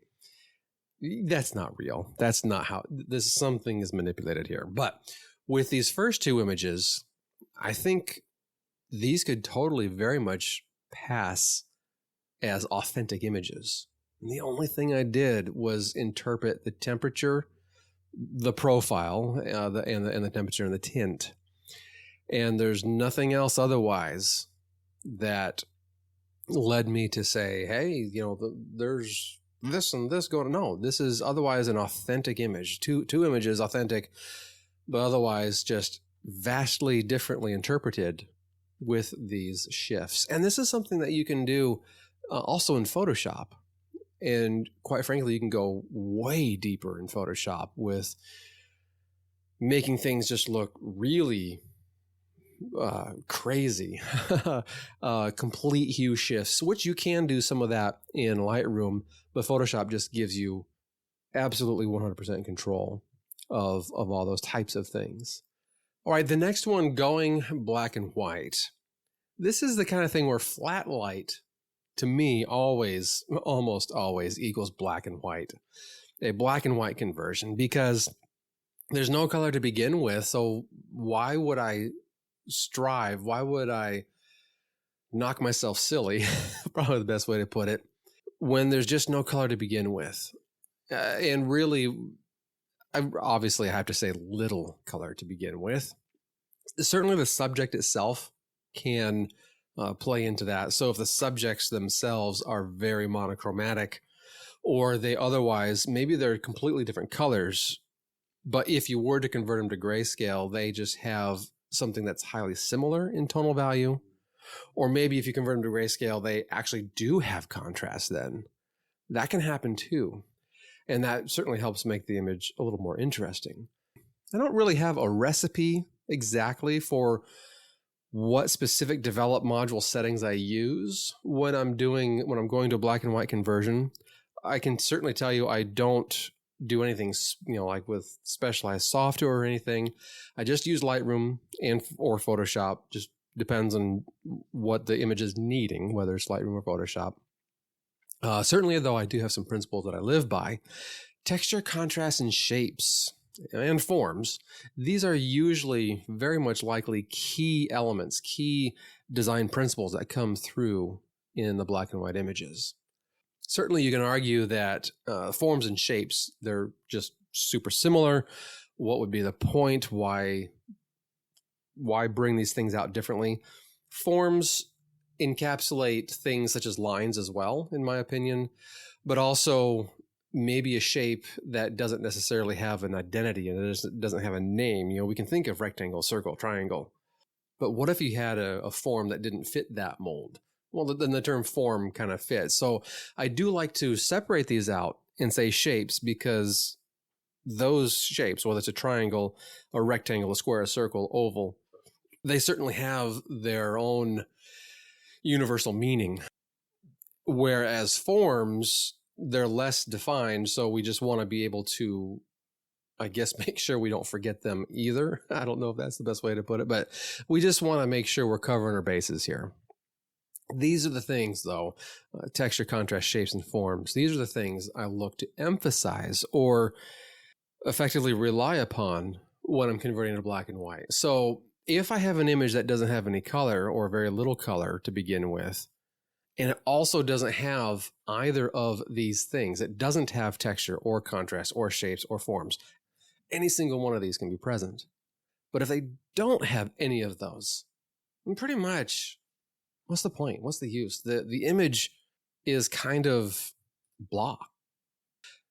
that's not real. That's not how something is manipulated here. But with these first two images, I think these could totally very much pass as authentic images. And the only thing I did was interpret the temperature, the profile, and the temperature and the tint. And there's nothing else otherwise that led me to say, hey, there's this and this going on. No, this is otherwise an authentic image. Two images, authentic, but otherwise just vastly differently interpreted with these shifts. And this is something that you can do also in Photoshop. And quite frankly, you can go way deeper in Photoshop with making things just look really crazy, complete hue shifts, which you can do some of that in Lightroom, but Photoshop just gives you absolutely 100% control of all those types of things. All right, the next one, going black and white. This is the kind of thing where flat light, to me, almost always equals black and white, a black and white conversion, because there's no color to begin with. So why would I strive? Why would I knock myself silly? Probably the best way to put it, when there's just no color to begin with. And really, obviously, I have to say little color to begin with. Certainly the subject itself can play into that. So if the subjects themselves are very monochromatic, or they otherwise, maybe they're completely different colors, but if you were to convert them to grayscale, they just have something that's highly similar in tonal value. Or maybe if you convert them to grayscale, they actually do have contrast then. That can happen too. And that certainly helps make the image a little more interesting. I don't really have a recipe exactly for what specific develop module settings I use when I'm going to a black and white conversion. I can certainly tell you I don't do anything, like with specialized software or anything. I just use Lightroom or Photoshop. Just depends on what the image is needing, whether it's Lightroom or Photoshop. Certainly, though, I do have some principles that I live by. Texture, contrast, and shapes and forms. These are usually very much likely key elements, key design principles that come through in the black and white images. Certainly, you can argue that forms and shapes, they're just super similar. What would be the point? Why bring these things out differently? Forms encapsulate things such as lines as well, in my opinion, but also maybe a shape that doesn't necessarily have an identity and it doesn't have a name. We can think of rectangle, circle, triangle, but what if you had a form that didn't fit that mold? Well, then the term form kind of fits. So I do like to separate these out and say shapes, because those shapes, whether it's a triangle, a rectangle, a square, a circle, oval, they certainly have their own universal meaning. Whereas forms, they're less defined. So we just want to be able to, I guess, make sure we don't forget them either. I don't know if that's the best way to put it, but we just want to make sure we're covering our bases here. These are the things, though, texture, contrast, shapes, and forms. These are the things I look to emphasize or effectively rely upon when I'm converting to black and white. So if I have an image that doesn't have any color or very little color to begin with, and it also doesn't have either of these things, it doesn't have texture or contrast or shapes or forms, any single one of these can be present. But if they don't have any of those, then pretty much, what's the point? What's the use? The image is kind of blah.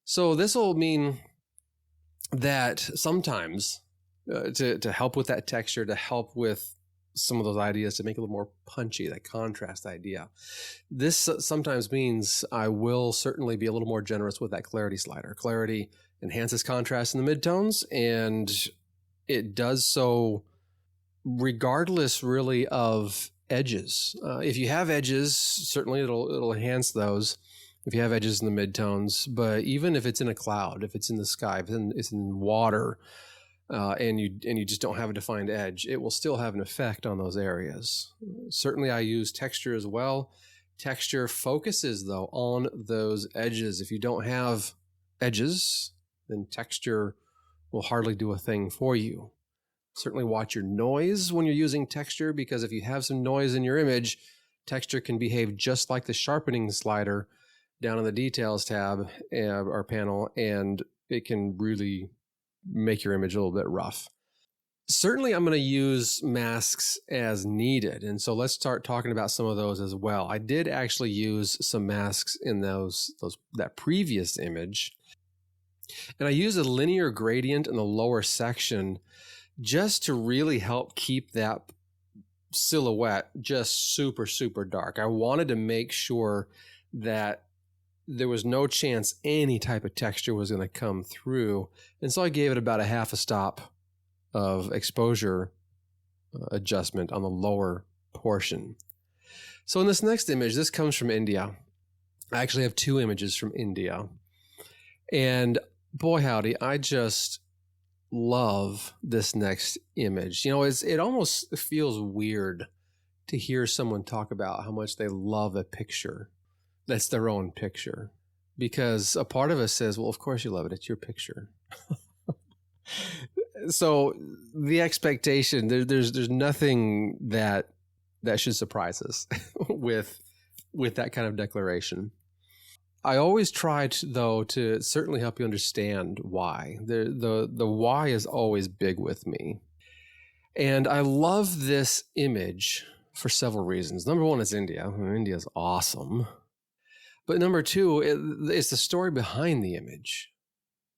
So this will mean that sometimes to help with that texture, to help with some of those ideas, to make it a little more punchy, that contrast idea, this sometimes means I will certainly be a little more generous with that clarity slider. Clarity enhances contrast in the midtones, and it does so regardless really of edges. If you have edges, certainly it'll enhance those if you have edges in the midtones. But even if it's in a cloud, if it's in the sky, if it's in water, and you just don't have a defined edge, it will still have an effect on those areas. Certainly I use texture as well. Texture focuses, though, on those edges. If you don't have edges, then texture will hardly do a thing for you. Certainly watch your noise when you're using texture, because if you have some noise in your image, texture can behave just like the sharpening slider down in the details tab or panel, and it can really make your image a little bit rough. Certainly, I'm going to use masks as needed. And so let's start talking about some of those as well. I did actually use some masks in that previous image. And I used a linear gradient in the lower section just to really help keep that silhouette just super, super dark. I wanted to make sure that there was no chance any type of texture was going to come through. And so I gave it about a half a stop of exposure adjustment on the lower portion. So in this next image, this comes from India. I actually have two images from India. And boy, howdy, I just love this next image. It almost feels weird to hear someone talk about how much they love a picture that's their own picture, because a part of us says, well, of course you love it. It's your picture. So the expectation, there's nothing that should surprise us with that kind of declaration. I always try though to certainly help you understand why. The why is always big with me. And I love this image for several reasons. Number one is India. India is awesome. But number two, it's the story behind the image.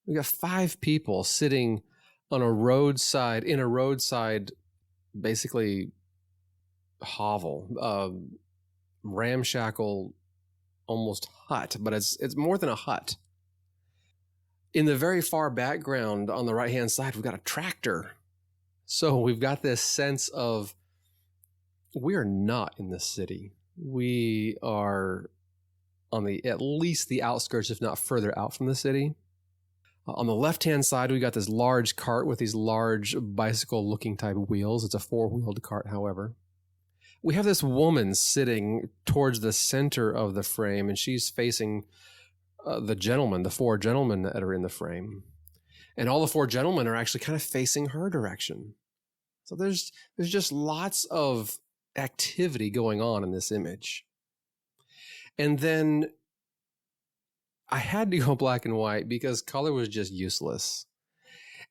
We got 5 people sitting on a roadside, basically hovel, ramshackle, almost hut, but it's more than a hut. In the very far background on the right-hand side, we've got a tractor. So we've got this sense of we are not in the city. We are on at least the outskirts, if not further out from the city. On the left-hand side, we got this large cart with these large bicycle-looking type of wheels. It's a 4-wheeled cart, however. We have this woman sitting towards the center of the frame, and she's facing the 4 gentlemen that are in the frame. And all the 4 gentlemen are actually kind of facing her direction. So there's just lots of activity going on in this image. And then I had to go black and white because color was just useless.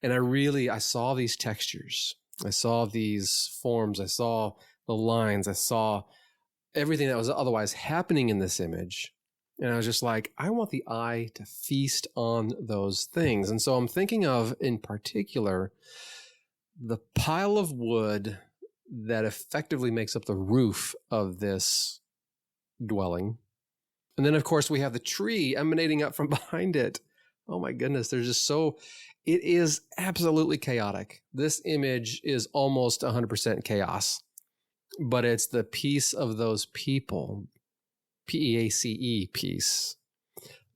And I saw these textures. I saw these forms. I saw the lines. I saw everything that was otherwise happening in this image. And I was just like, I want the eye to feast on those things. And so I'm thinking of, in particular, the pile of wood that effectively makes up the roof of this dwelling. And then, of course, we have the tree emanating up from behind it. Oh my goodness, it is absolutely chaotic. This image is almost 100% chaos, but it's the piece of those people, P-E-A-C-E piece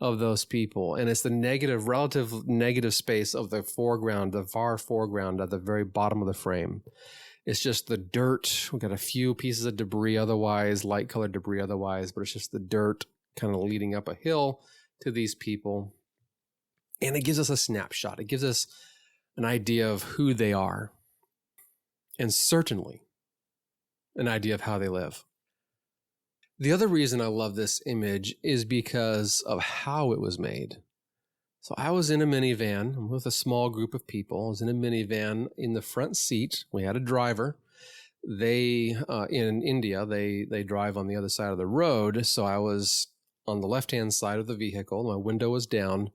of those people. And it's the relative negative space of the foreground, the far foreground at the very bottom of the frame. It's just the dirt. We've got a few pieces of debris otherwise, light colored debris otherwise, but it's just the dirt kind of leading up a hill to these people. And it gives us a snapshot. It gives us an idea of who they are. And certainly an idea of how they live. The other reason I love this image is because of how it was made. So I was in a minivan with a small group of people. I was in a minivan in the front seat. We had a driver. They, in India, they drive on the other side of the road. So I was on the left-hand side of the vehicle. My window was down.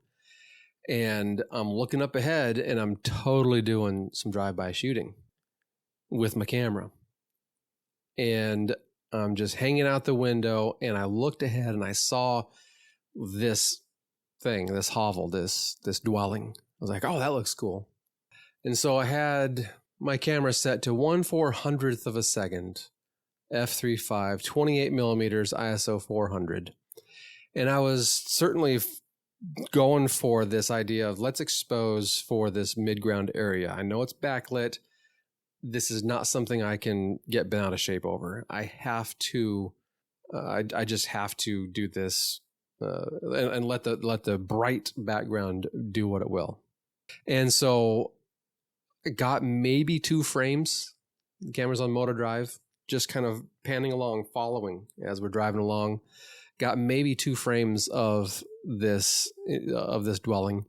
And I'm looking up ahead, and I'm totally doing some drive-by shooting with my camera. And I'm just hanging out the window, and I looked ahead, and I saw this thing, this hovel, this dwelling. I was like, oh, that looks cool. And so I had my camera set to 1/400th of a second, f3.5, 28 millimeters, ISO 400. And I was certainly going for this idea of let's expose for this midground area. I know it's backlit. This is not something I can get bent out of shape over. I have to, I just have to do this and let the bright background do what it will. And so got maybe 2 frames. The camera's on motor drive, just kind of panning along, following as we're driving along. Got maybe 2 frames of this dwelling.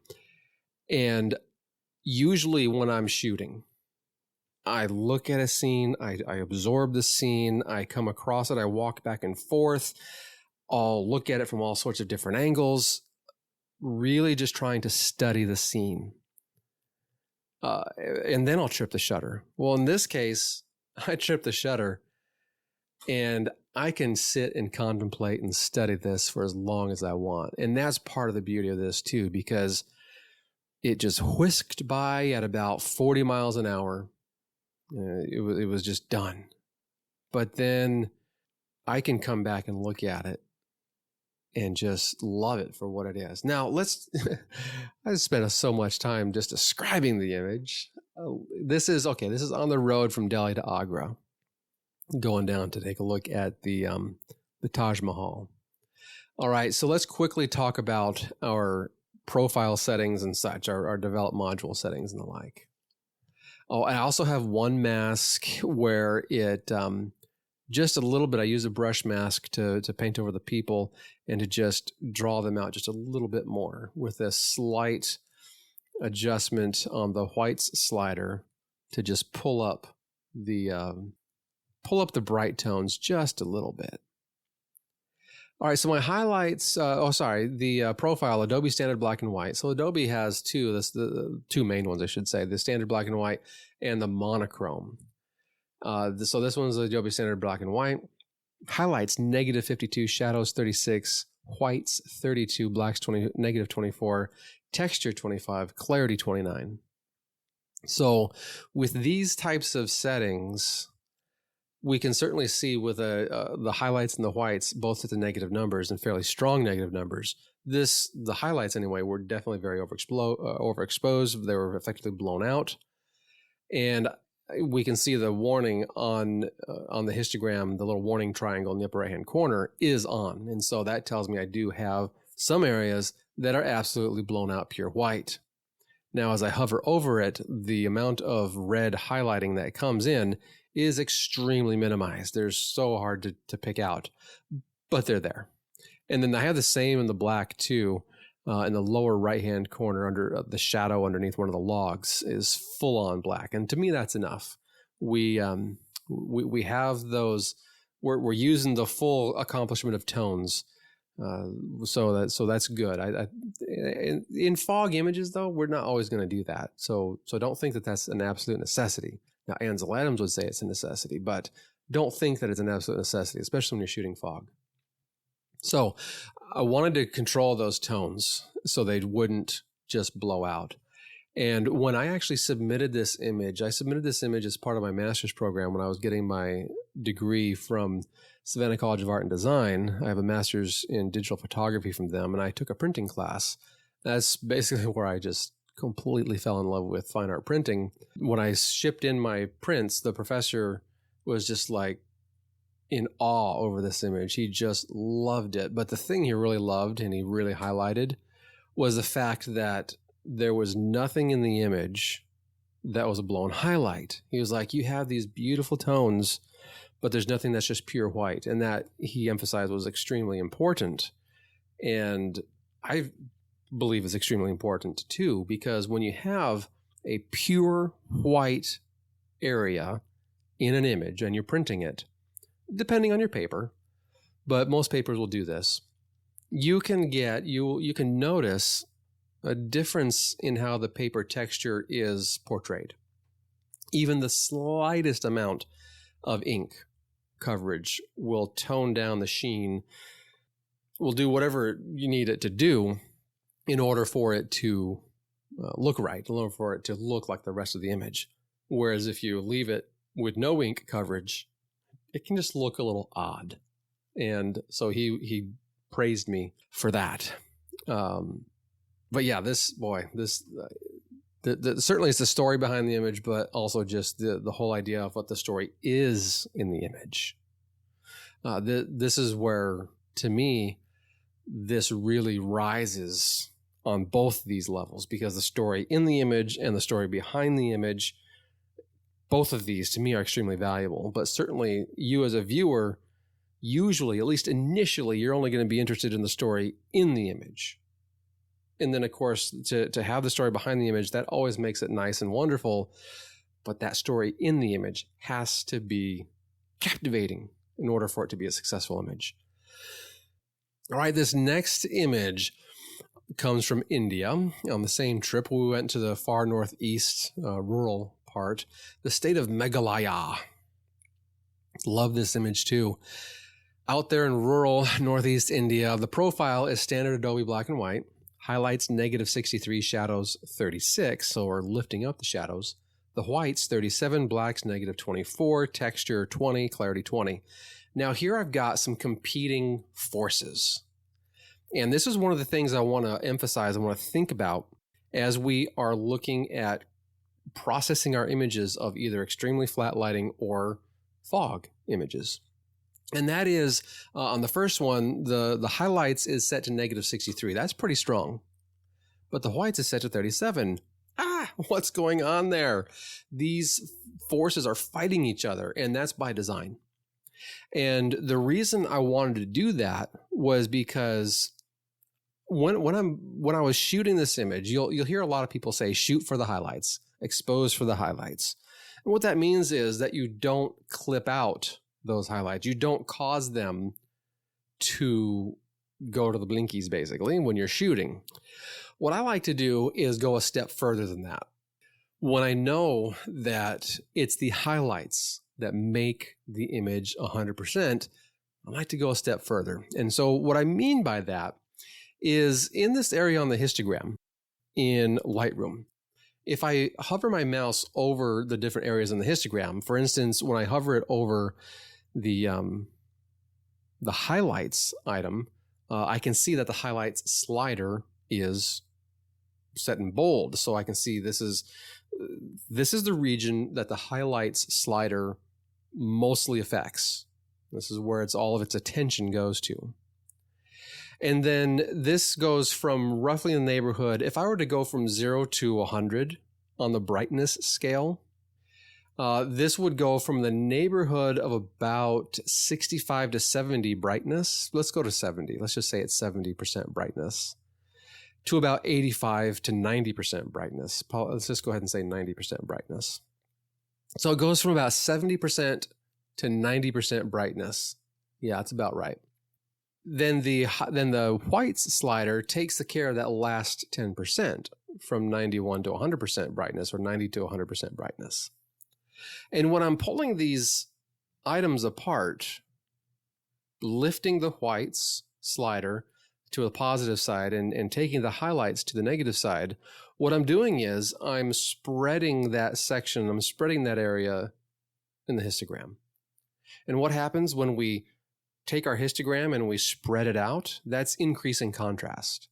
And usually when I'm shooting, I look at a scene, I absorb the scene, I come across it, I walk back and forth, I'll look at it from all sorts of different angles, really just trying to study the scene. And then I'll trip the shutter. Well, in this case, I trip the shutter and I can sit and contemplate and study this for as long as I want. And that's part of the beauty of this too, because it just whisked by at about 40 miles an hour. It was just done. But then I can come back and look at it and just love it for what it is. Now, I spent so much time just describing the image. This is on the road from Delhi to Agra, going down to take a look at the Taj Mahal. All right, so let's quickly talk about our profile settings and such, our develop module settings and the like. Oh, I also have one mask where it, just a little bit, I use a brush mask to paint over the people and to just draw them out just a little bit more with a slight adjustment on the whites slider to just pull up the bright tones just a little bit. All right, so my highlights, the profile, Adobe Standard Black and White. So Adobe has the two main ones, I should say, the Standard Black and White and the Monochrome. So this one's Adobe Standard Black and White. Highlights, -52, shadows 36, whites 32, blacks -24, texture 25, clarity 29. So with these types of settings, we can certainly see with the highlights and the whites both at the negative numbers and fairly strong negative numbers. The highlights anyway were definitely very overexposed. They were effectively blown out, and we can see the warning on the histogram. The little warning triangle in the upper right hand corner is on, and so that tells me I do have some areas that are absolutely blown out pure white. Now, as I hover over it, the amount of red highlighting that comes in is extremely minimized. They're so hard to pick out, but they're there. And then I have the same in the black too. In the lower right-hand corner, under the shadow underneath one of the logs, is full-on black, and to me, that's enough. We have those. We're using the full accomplishment of tones, so that's good. In fog images, though, we're not always going to do that. So don't think that that's an absolute necessity. Now, Ansel Adams would say it's a necessity, but don't think that it's an absolute necessity, especially when you're shooting fog. So I wanted to control those tones so they wouldn't just blow out. And when I actually submitted this image, as part of my master's program when I was getting my degree from Savannah College of Art and Design. I have a master's in digital photography from them, and I took a printing class. That's basically where I just completely fell in love with fine art printing. When I shipped in my prints, the professor was just like in awe over this image. He just loved it. But the thing he really loved and he really highlighted was the fact that there was nothing in the image that was a blown highlight. He was like, you have these beautiful tones, but there's nothing that's just pure white. And that, he emphasized, was extremely important. And I believe is extremely important too, because when you have a pure white area in an image and you're printing it, depending on your paper, but most papers will do this, you can notice a difference in how the paper texture is portrayed. Even the slightest amount of ink coverage will tone down the sheen, will do whatever you need it to do in order for it to look right, in order for it to look like the rest of the image. Whereas if you leave it with no ink coverage, it can just look a little odd. And so he praised me for that. But yeah, certainly it's the story behind the image, but also just the whole idea of what the story is in the image. This is where, to me, this really rises on both these levels, because the story in the image and the story behind the image both of these to me are extremely valuable, but certainly you as a viewer, usually, at least initially, you're only going to be interested in the story in the image. And then, of course, to have the story behind the image, that always makes it nice and wonderful. But that story in the image has to be captivating in order for it to be a successful image. All right, this next image comes from India. On the same trip, we went to the far northeast rural part, the state of Meghalaya. Love this image too. Out there in rural northeast India, the profile is standard Adobe black and white. Highlights -63, shadows 36, so we're lifting up the shadows. The whites 37, blacks -24, texture 20, clarity 20. Now here I've got some competing forces. And this is one of the things I want to emphasize, I want to think about as we are looking at processing our images of either extremely flat lighting or fog images. And that is, on the first one, the highlights is set to -63. That's pretty strong. But the whites is set to 37. What's going on there? These forces are fighting each other, and that's by design. And the reason I wanted to do that was because when I was shooting this image, you'll hear a lot of people say, shoot for the highlights, expose for the highlights. And what that means is that you don't clip out those highlights. You don't cause them to go to the blinkies, basically, when you're shooting. What I like to do is go a step further than that. When I know that it's the highlights that make the image 100%, I like to go a step further. And so what I mean by that is in this area on the histogram in Lightroom, if I hover my mouse over the different areas in the histogram, for instance, when I hover it over the highlights item, I can see that the highlights slider is set in bold. So I can see this is the region that the highlights slider mostly affects. This is where all of its attention goes to. And then this goes from roughly in the neighborhood, if I were to go from 0 to 100 on the brightness scale, this would go from the neighborhood of about 65 to 70 brightness. Let's go to 70. Let's just say it's 70% brightness, to about 85 to 90% brightness. Let's just go ahead and say 90% brightness. So it goes from about 70% to 90% brightness. Yeah, that's about right. Then the whites slider takes the care of that last 10% from 91 to 100% brightness, or 90 to 100% brightness. And when I'm pulling these items apart, lifting the whites slider to the positive side and taking the highlights to the negative side, what I'm doing is I'm spreading that section, I'm spreading that area in the histogram. And what happens when we take our histogram and we spread it out? That's increasing contrast.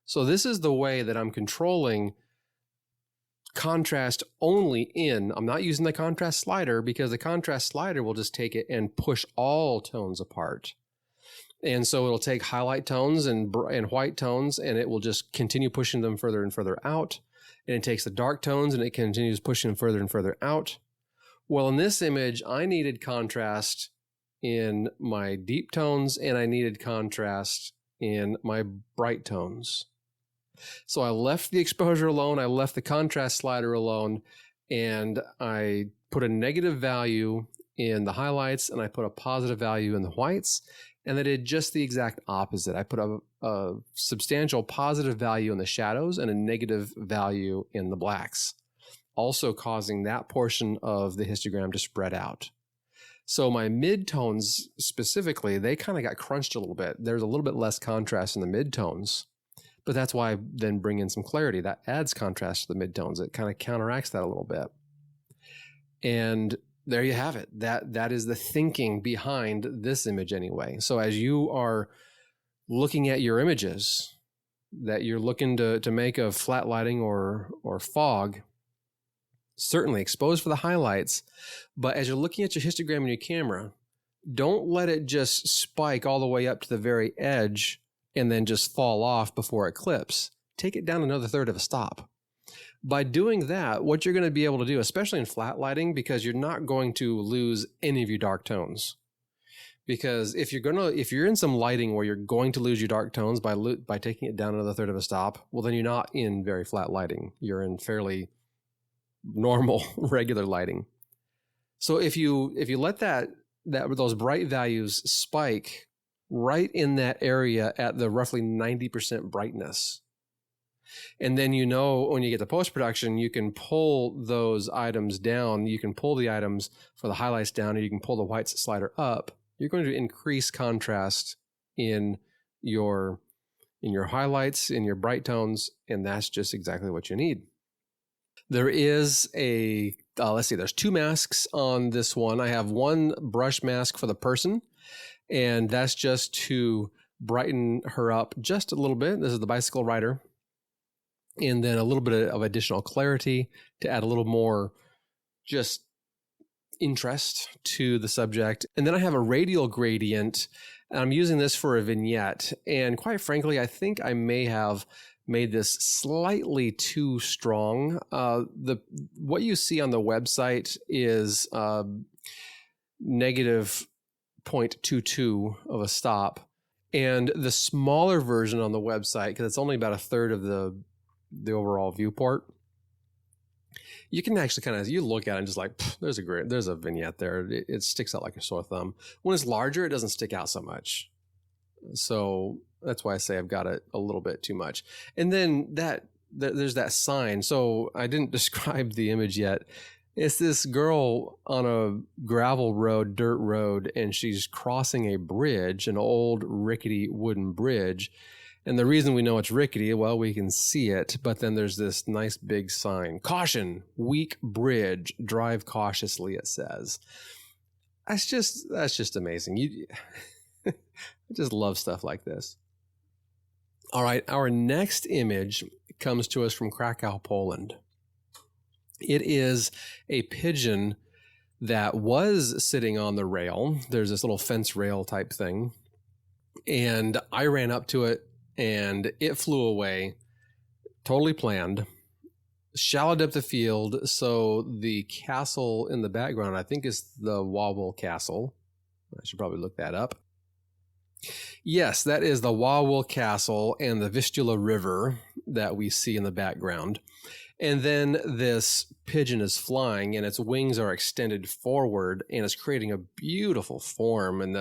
So this is the way that I'm controlling contrast only in, I'm not using the contrast slider because the contrast slider will just take it and push all tones apart. And so it'll take highlight tones and white tones, and it will just continue pushing them further and further out. And it takes the dark tones and it continues pushing them further and further out. Well, in this image, I needed contrast in my deep tones and I needed contrast in my bright tones. So I left the exposure alone, I left the contrast slider alone, and I put a negative value in the highlights and I put a positive value in the whites. And I did just the exact opposite. I put a substantial positive value in the shadows and a negative value in the blacks, also causing that portion of the histogram to spread out. So my midtones specifically, they kind of got crunched a little bit. There's a little bit less contrast in the midtones, but that's why I then bring in some clarity. That adds contrast to the midtones. It kind of counteracts that a little bit. And there you have it. That is the thinking behind this image anyway. So as you are looking at your images that you're looking to make of flat lighting or fog, certainly expose for the highlights. But as you're looking at your histogram in your camera, don't let it just spike all the way up to the very edge and then just fall off before it clips. Take it down another third of a stop. By doing that, what you're going to be able to do, especially in flat lighting, because you're not going to lose any of your dark tones. Because if you're in some lighting where you're going to lose your dark tones by taking it down another third of a stop, well, then you're not in very flat lighting. You're in fairly normal, regular lighting. So if you let those bright values spike right in that area at the roughly 90% brightness, and then when you get to post-production, you can pull those items down. You can pull the items for the highlights down, and you can pull the whites slider up. You're going to increase contrast in your highlights, in your bright tones, and that's just exactly what you need. There is there's 2 masks on this one. I have one brush mask for the person, and that's just to brighten her up just a little bit. This is the bicycle rider. And then a little bit of additional clarity to add a little more just interest to the subject. And then I have a radial gradient, and I'm using this for a vignette. And quite frankly, I think I may have made this slightly too strong. What you see on the website is negative 0.22 of a stop. And the smaller version on the website, because it's only about a third of the overall viewport, you can actually you look at it and just like, there's a vignette there. It sticks out like a sore thumb. When it's larger, it doesn't stick out so much. So that's why I say I've got it a little bit too much. And then there's that sign. So I didn't describe the image yet. It's this girl on a gravel road, dirt road, and she's crossing a bridge, an old rickety wooden bridge. And the reason we know it's rickety, well, we can see it, but then there's this nice big sign. Caution, weak bridge, drive cautiously, it says. That's just amazing. I just love stuff like this. All right, our next image comes to us from Krakow, Poland. It is a pigeon that was sitting on the rail. There's this little fence rail type thing. And I ran up to it, and it flew away, totally planned, shallow depth of field. So the castle in the background, I think, is the Wawel Castle. I should probably look that up. Yes, that is the Wawel Castle and the Vistula River that we see in the background. And then this pigeon is flying, and its wings are extended forward, and it's creating a beautiful form. And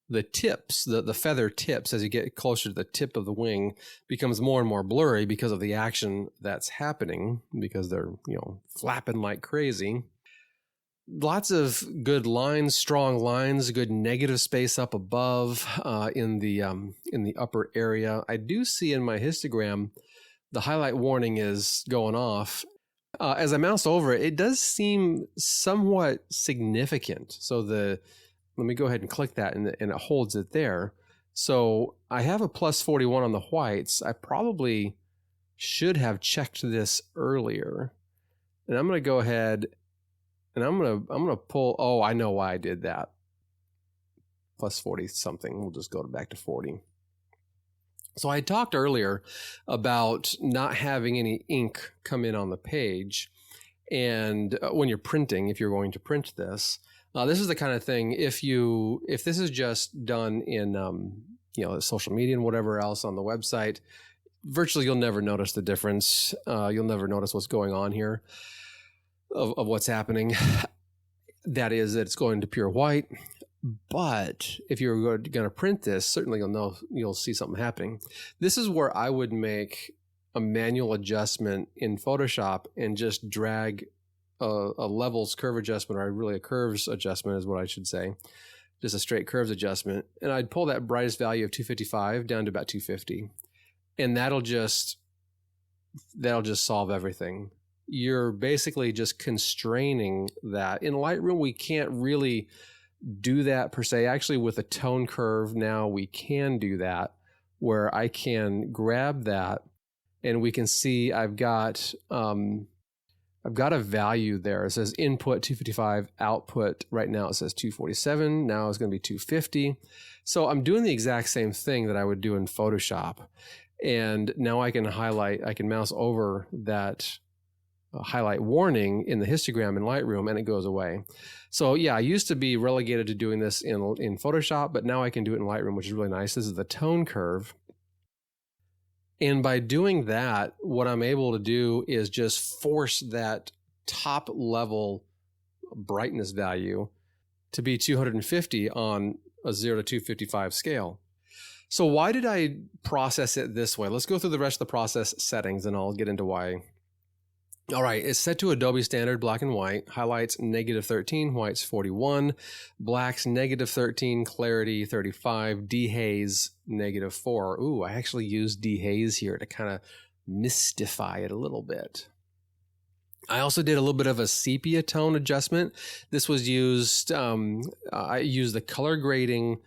the tips, the feather tips, as you get closer to the tip of the wing, becomes more and more blurry because of the action that's happening, because they're, flapping like crazy. Lots of good lines, strong lines, good negative space up above in the upper area. I do see in my histogram the highlight warning is going off. As I mouse over it, it does seem somewhat significant. So let me go ahead and click that, and it holds it there. So I have a plus 41 on the whites. I probably should have checked this earlier. And I'm going to go ahead and I'm going to pull. Oh, I know why I did that. Plus 40 something. We'll just go back to 40. So I talked earlier about not having any ink come in on the page. And when you're printing, if you're going to print this, this is the kind of thing, if this is just done in, social media and whatever else on the website, virtually you'll never notice the difference. You'll never notice what's going on here of what's happening. That is that it's going to pure white. But if you're going to print this, certainly you'll see something happening. This is where I would make a manual adjustment in Photoshop and just drag a levels curve adjustment, or really a curves adjustment is what I should say, just a straight curves adjustment. And I'd pull that brightest value of 255 down to about 250. And that'll just solve everything. You're basically just constraining that. In Lightroom, we can't really do that per se. Actually, with a tone curve now, we can do that, where I can grab that and we can see I've got a value there. It says input 255, output right now it says 247. Now it's going to be 250. So I'm doing the exact same thing that I would do in Photoshop. And now I can highlight, I can mouse over that highlight warning in the histogram in Lightroom, and it goes away. So yeah, I used to be relegated to doing this in Photoshop, but now I can do it in Lightroom, which is really nice. This is the tone curve. And by doing that, what I'm able to do is just force that top level brightness value to be 250 on a 0 to 255 scale. So why did I process it this way? Let's go through the rest of the process settings and I'll get into why. All right, it's set to Adobe Standard black and white, highlights -13, whites 41, blacks -13, clarity 35, dehaze -4. Ooh, I actually used dehaze here to kind of mystify it a little bit. I also did a little bit of a sepia tone adjustment. This was used, I used the color grading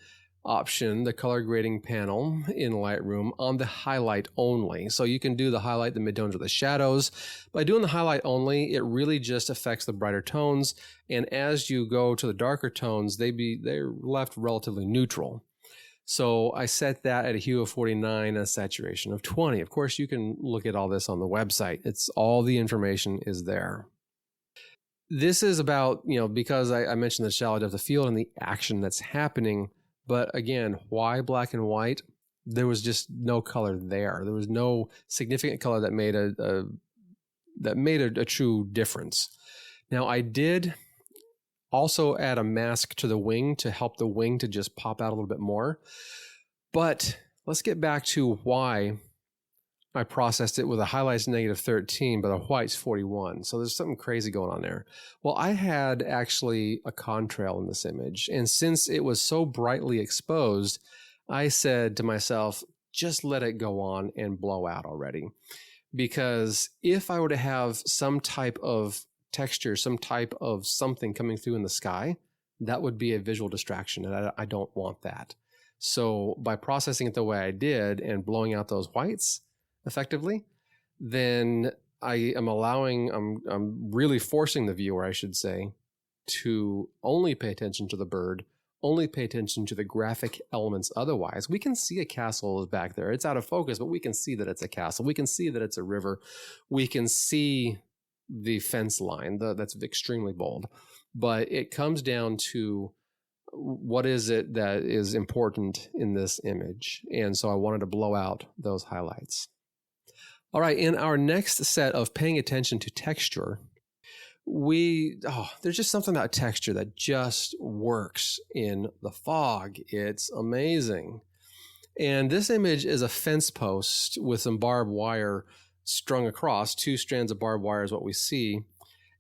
option, the color grading panel in Lightroom on the highlight only. So you can do the highlight, the midtones, or the shadows. By doing the highlight only, it really just affects the brighter tones. And as you go to the darker tones, they're left relatively neutral. So I set that at a hue of 49, a saturation of 20. Of course, you can look at all this on the website. It's all the information is there. This is about, because I mentioned the shallow depth of field and the action that's happening. But again, why black and white? There was just no color there. There was no significant color that made a true difference. Now, I did also add a mask to the wing to help the wing to just pop out a little bit more. But let's get back to why I processed it with a highlights -13, but a whites 41. So there's something crazy going on there. Well, I had actually a contrail in this image. And since it was so brightly exposed, I said to myself, just let it go on and blow out already. Because if I were to have some type of texture, some type of something coming through in the sky, that would be a visual distraction. And I don't want that. So by processing it the way I did and blowing out those whites effectively, then I'm really forcing the viewer, I should say, to only pay attention to the bird, only pay attention to the graphic elements. Otherwise, we can see a castle is back there. It's out of focus, but we can see that it's a castle. We can see that it's a river. We can see the fence line. That's extremely bold. But it comes down to what is it that is important in this image. And so I wanted to blow out those highlights. All right, in our next set of paying attention to texture, there's just something about texture that just works in the fog. It's amazing. And this image is a fence post with some barbed wire strung across. 2 strands of barbed wire is what we see.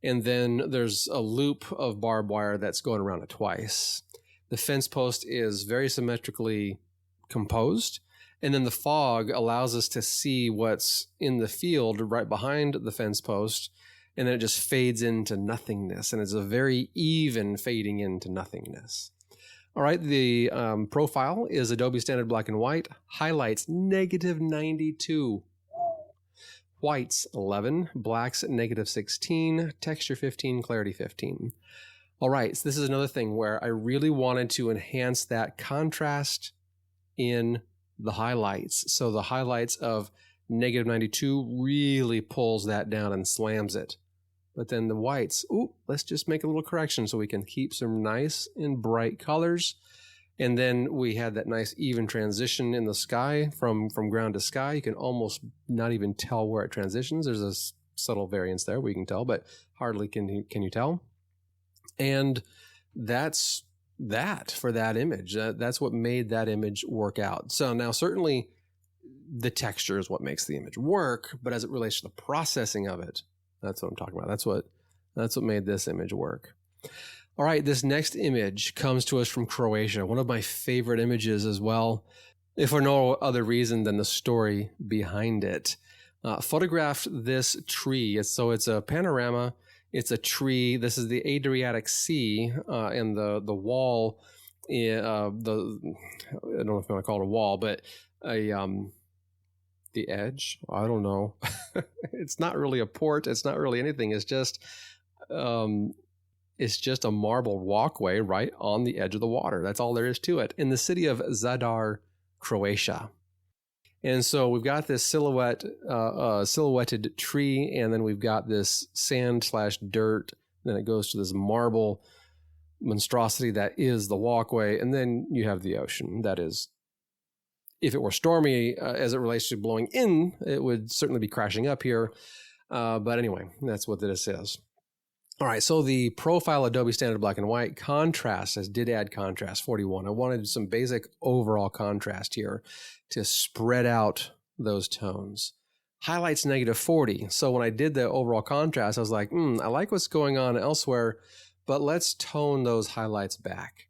And then there's a loop of barbed wire that's going around it twice. The fence post is very symmetrically composed. And then the fog allows us to see what's in the field right behind the fence post. And then it just fades into nothingness. And it's a very even fading into nothingness. All right, the profile is Adobe Standard black and white. Highlights -92. Whites 11. Blacks -16. Texture 15. Clarity 15. All right, so this is another thing where I really wanted to enhance that contrast in the highlights. So the highlights of -92 really pulls that down and slams it. But then the whites, let's just make a little correction so we can keep some nice and bright colors. And then we had that nice even transition in the sky from ground to sky. You can almost not even tell where it transitions. There's a subtle variance there we can tell, but hardly can you tell. And that's that for that image. That's what made that image work out. So now certainly the texture is what makes the image work, but as it relates to the processing of it, that's what I'm talking about. That's what made this image work. All right, this next image comes to us from Croatia, one of my favorite images as well, if for no other reason than the story behind it. Photographed this tree. It's a panorama. It's a tree. This is the Adriatic Sea, and the wall. I don't know if you want to call it a wall, but the edge. I don't know. It's not really a port. It's not really anything. It's just a marble walkway right on the edge of the water. That's all there is to it. In the city of Zadar, Croatia. And so we've got this silhouetted tree, and then we've got this sand/dirt. Then it goes to this marble monstrosity that is the walkway, and then you have the ocean. That is, if it were stormy as it relates to blowing in, it would certainly be crashing up here. But anyway, that's what this is. All right, so the profile Adobe Standard Black and White contrast, I did add contrast, 41. I wanted some basic overall contrast here to spread out those tones. Highlights -40. So when I did the overall contrast, I was like, I like what's going on elsewhere, but let's tone those highlights back.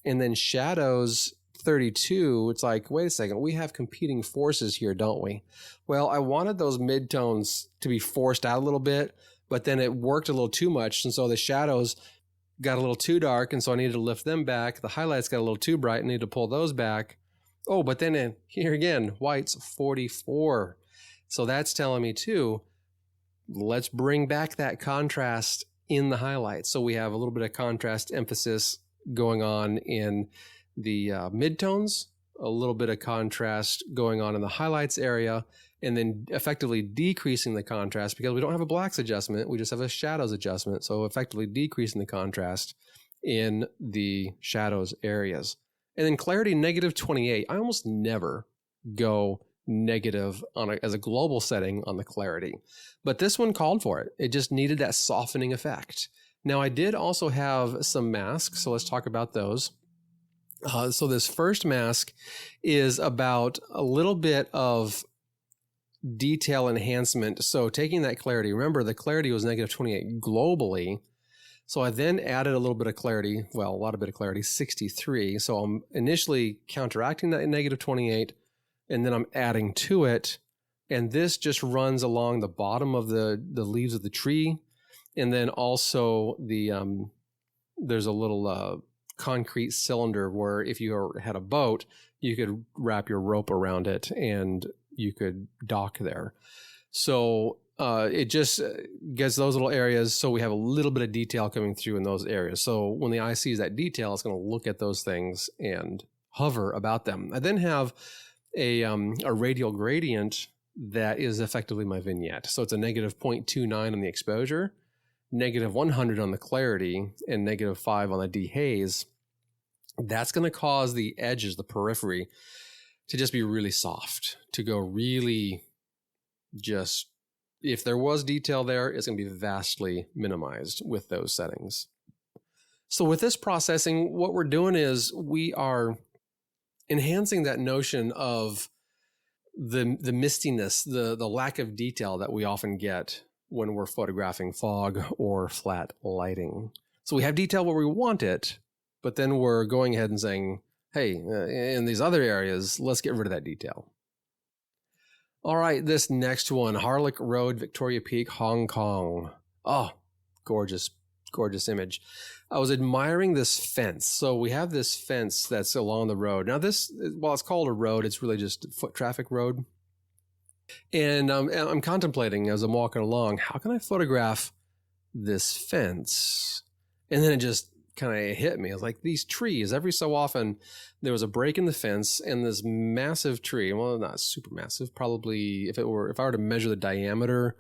And then shadows 32, it's like, wait a second, we have competing forces here, don't we? Well, I wanted those midtones to be forced out a little bit, but then it worked a little too much. And so the shadows got a little too dark, and so I needed to lift them back. The highlights got a little too bright, and needed to pull those back. Oh, but then here again, white's 44. So that's telling me too, let's bring back that contrast in the highlights. So we have a little bit of contrast emphasis going on in the midtones, a little bit of contrast going on in the highlights area, and then effectively decreasing the contrast because we don't have a blacks adjustment. We just have a shadows adjustment. So effectively decreasing the contrast in the shadows areas. And then clarity -28. I almost never go negative as a global setting on the clarity, but this one called for it. It just needed that softening effect. Now I did also have some masks, so let's talk about those. So this first mask is about a little bit of detail enhancement. So taking that clarity, remember the clarity was -28 globally. So I then added a little bit of clarity, well, a lot of bit of clarity, 63. So I'm initially counteracting that -28, and then I'm adding to it. And this just runs along the bottom of the leaves of the tree. And then also there's a little concrete cylinder where if you had a boat, you could wrap your rope around it and you could dock there. So it just gets those little areas. So we have a little bit of detail coming through in those areas. So when the eye sees that detail, it's going to look at those things and hover about them. I then have a radial gradient that is effectively my vignette. So it's a -0.29 on the exposure, -100 on the clarity, and -5 on the dehaze. That's going to cause the edges, the periphery, to just be really soft, to go really just, if there was detail there, it's going to be vastly minimized with those settings. So with this processing, what we're doing is we are enhancing that notion of the mistiness, the lack of detail that we often get when we're photographing fog or flat lighting. So we have detail where we want it, but then we're going ahead and saying, hey, in these other areas, let's get rid of that detail. All right, this next one, Harlech Road, Victoria Peak, Hong Kong. Oh, gorgeous, gorgeous image. I was admiring this fence. So we have this fence that's along the road. Now this, while it's called a road, it's really just a foot traffic road. And I'm contemplating as I'm walking along, how can I photograph this fence? And then it just kind of hit me. I was like, these trees, every so often there was a break in the fence and this massive tree, well, not super massive, probably if I were to measure the diameter,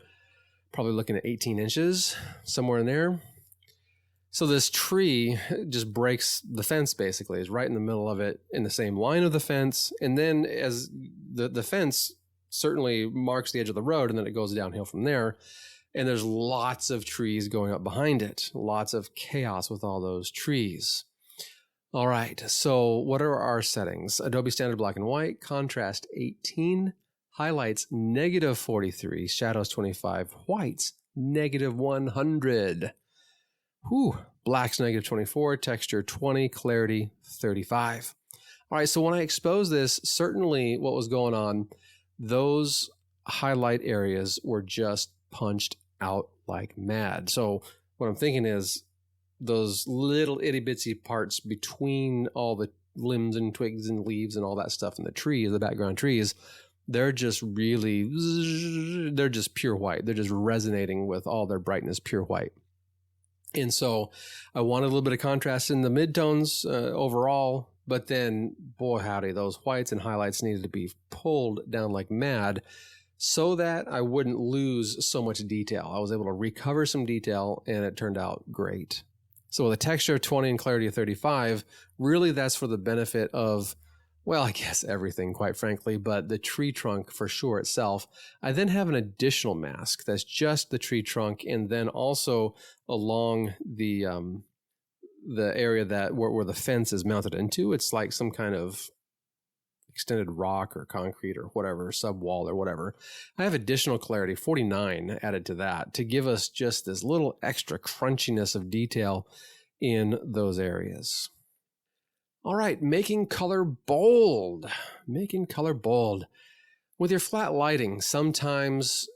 probably looking at 18 inches, somewhere in there. So this tree just breaks the fence, basically. It's right in the middle of it, in the same line of the fence. And then as the fence certainly marks the edge of the road, and then it goes downhill from there. And there's lots of trees going up behind it. Lots of chaos with all those trees. All right, so what are our settings? Adobe Standard Black and White, contrast 18, highlights -43, shadows 25, whites -100. Whew, black's -24, texture 20, clarity 35. All right, so when I expose this, certainly what was going on, those highlight areas were just punched out like mad. So what I'm thinking is those little itty bitsy parts between all the limbs and twigs and leaves and all that stuff in the trees, the background trees, they're just pure white. They're just resonating with all their brightness, pure white. And so I wanted a little bit of contrast in the midtones overall, But then, boy, howdy, those whites and highlights needed to be pulled down like mad so that I wouldn't lose so much detail. I was able to recover some detail, and it turned out great. So with a texture of 20 and clarity of 35, really that's for the benefit of, well, I guess everything, quite frankly, but the tree trunk for sure itself. I then have an additional mask that's just the tree trunk, and then also along the area that where the fence is mounted into. It's like some kind of extended rock or concrete or whatever, sub-wall or whatever. I have additional clarity, 49, added to that to give us just this little extra crunchiness of detail in those areas. All right, making color bold. Making color bold. With your flat lighting, sometimes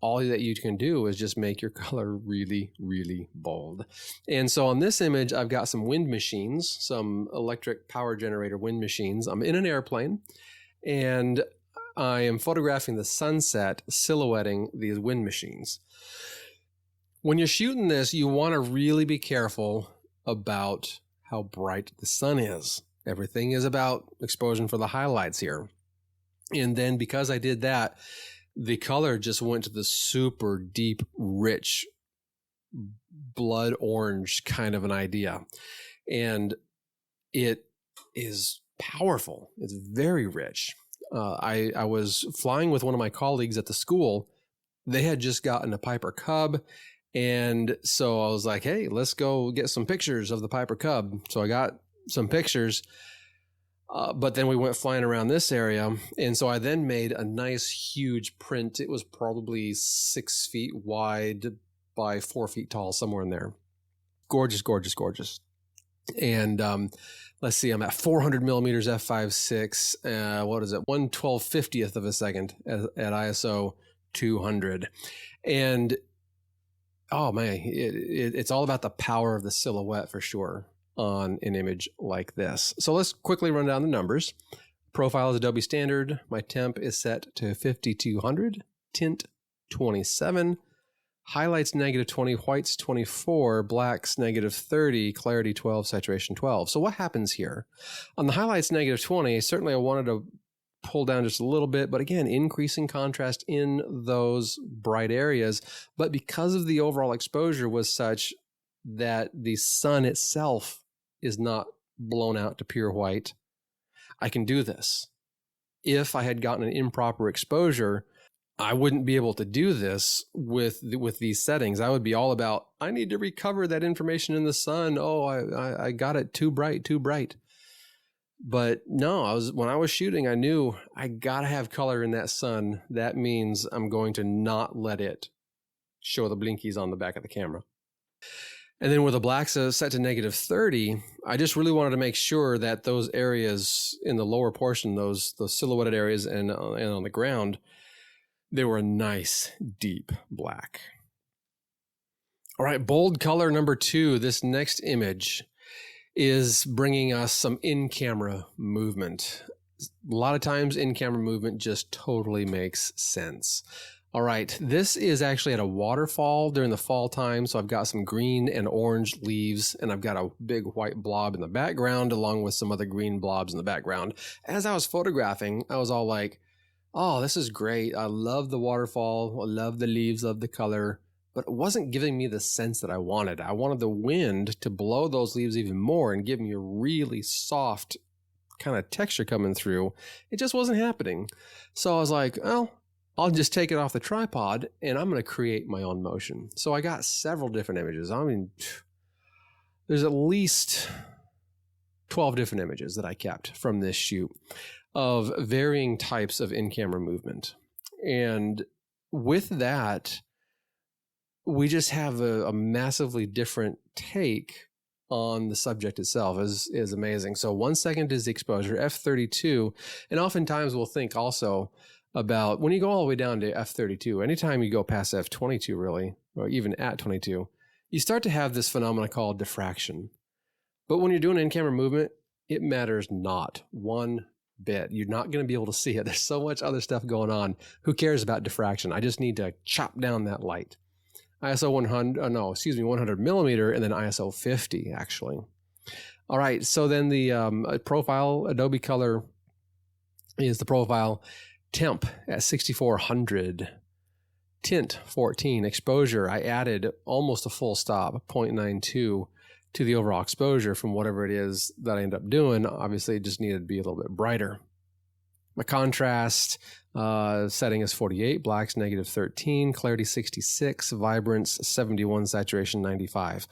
all that you can do is just make your color really, really bold. And so on this image, I've got some wind machines, some electric power generator wind machines. I'm in an airplane, and I am photographing the sunset silhouetting these wind machines. When you're shooting this, you want to really be careful about how bright the sun is. Everything is about exposure for the highlights here. And then because I did that, the color just went to the super deep, rich, blood orange kind of an idea. And it is powerful. It's very rich. I was flying with one of my colleagues at the school. They had just gotten a Piper Cub. And so I was like, hey, let's go get some pictures of the Piper Cub. So I got some pictures, but then we went flying around this area. And so I then made a nice, huge print. It was probably 6 feet wide by 4 feet tall, somewhere in there. Gorgeous, gorgeous, gorgeous. And let's see, I'm at 400 millimeters f/5.6. What is it? 1/1250th of a second at ISO 200. And oh man, it's all about the power of the silhouette for sure on an image like this. So let's quickly run down the numbers. Profile is Adobe Standard. My temp is set to 5200, tint 27, highlights -20, whites 24, blacks -30, clarity 12, saturation 12. So what happens here? On the highlights -20, certainly I wanted to pull down just a little bit, but again, increasing contrast in those bright areas. But because of the overall exposure was such that the sun itself is not blown out to pure white, I can do this. If I had gotten an improper exposure, I wouldn't be able to do this with these settings. I would be all about, I need to recover that information in the sun. Oh, I got it too bright. But no, when I was shooting, I knew I gotta have color in that sun. That means I'm going to not let it show the blinkies on the back of the camera. And then with the blacks set to -30, I just really wanted to make sure that those areas in the lower portion, those silhouetted areas and on the ground, they were a nice deep black. All right, bold color number 2. This next image is bringing us some in-camera movement. A lot of times in-camera movement just totally makes sense. All right, this is actually at a waterfall during the fall time. So I've got some green and orange leaves, and I've got a big white blob in the background along with some other green blobs in the background. As I was photographing, I was all like, oh, this is great. I love the waterfall. I love the leaves, love the color. But it wasn't giving me the sense that I wanted. I wanted the wind to blow those leaves even more and give me a really soft kind of texture coming through. It just wasn't happening. So I was like, oh, I'll just take it off the tripod and I'm going to create my own motion. So I got several different images. I mean, there's at least 12 different images that I kept from this shoot of varying types of in-camera movement. And with that, we just have a massively different take on the subject itself is amazing. So 1 second is the exposure, f32. And oftentimes we'll think also about when you go all the way down to f32, anytime you go past f22 really, or even at 22, you start to have this phenomenon called diffraction. But when you're doing in-camera movement, it matters not one bit. You're not going to be able to see it. There's so much other stuff going on. Who cares about diffraction? I just need to chop down that light. ISO 100 millimeter, and then ISO 50 actually. All right. So then the profile, Adobe Color is the profile. Temp at 6400. Tint 14. Exposure, I added almost a full stop, 0.92 to the overall exposure from whatever it is that I end up doing. Obviously, it just needed to be a little bit brighter. My contrast setting is 48, blacks -13, clarity 66, vibrance 71, saturation 95.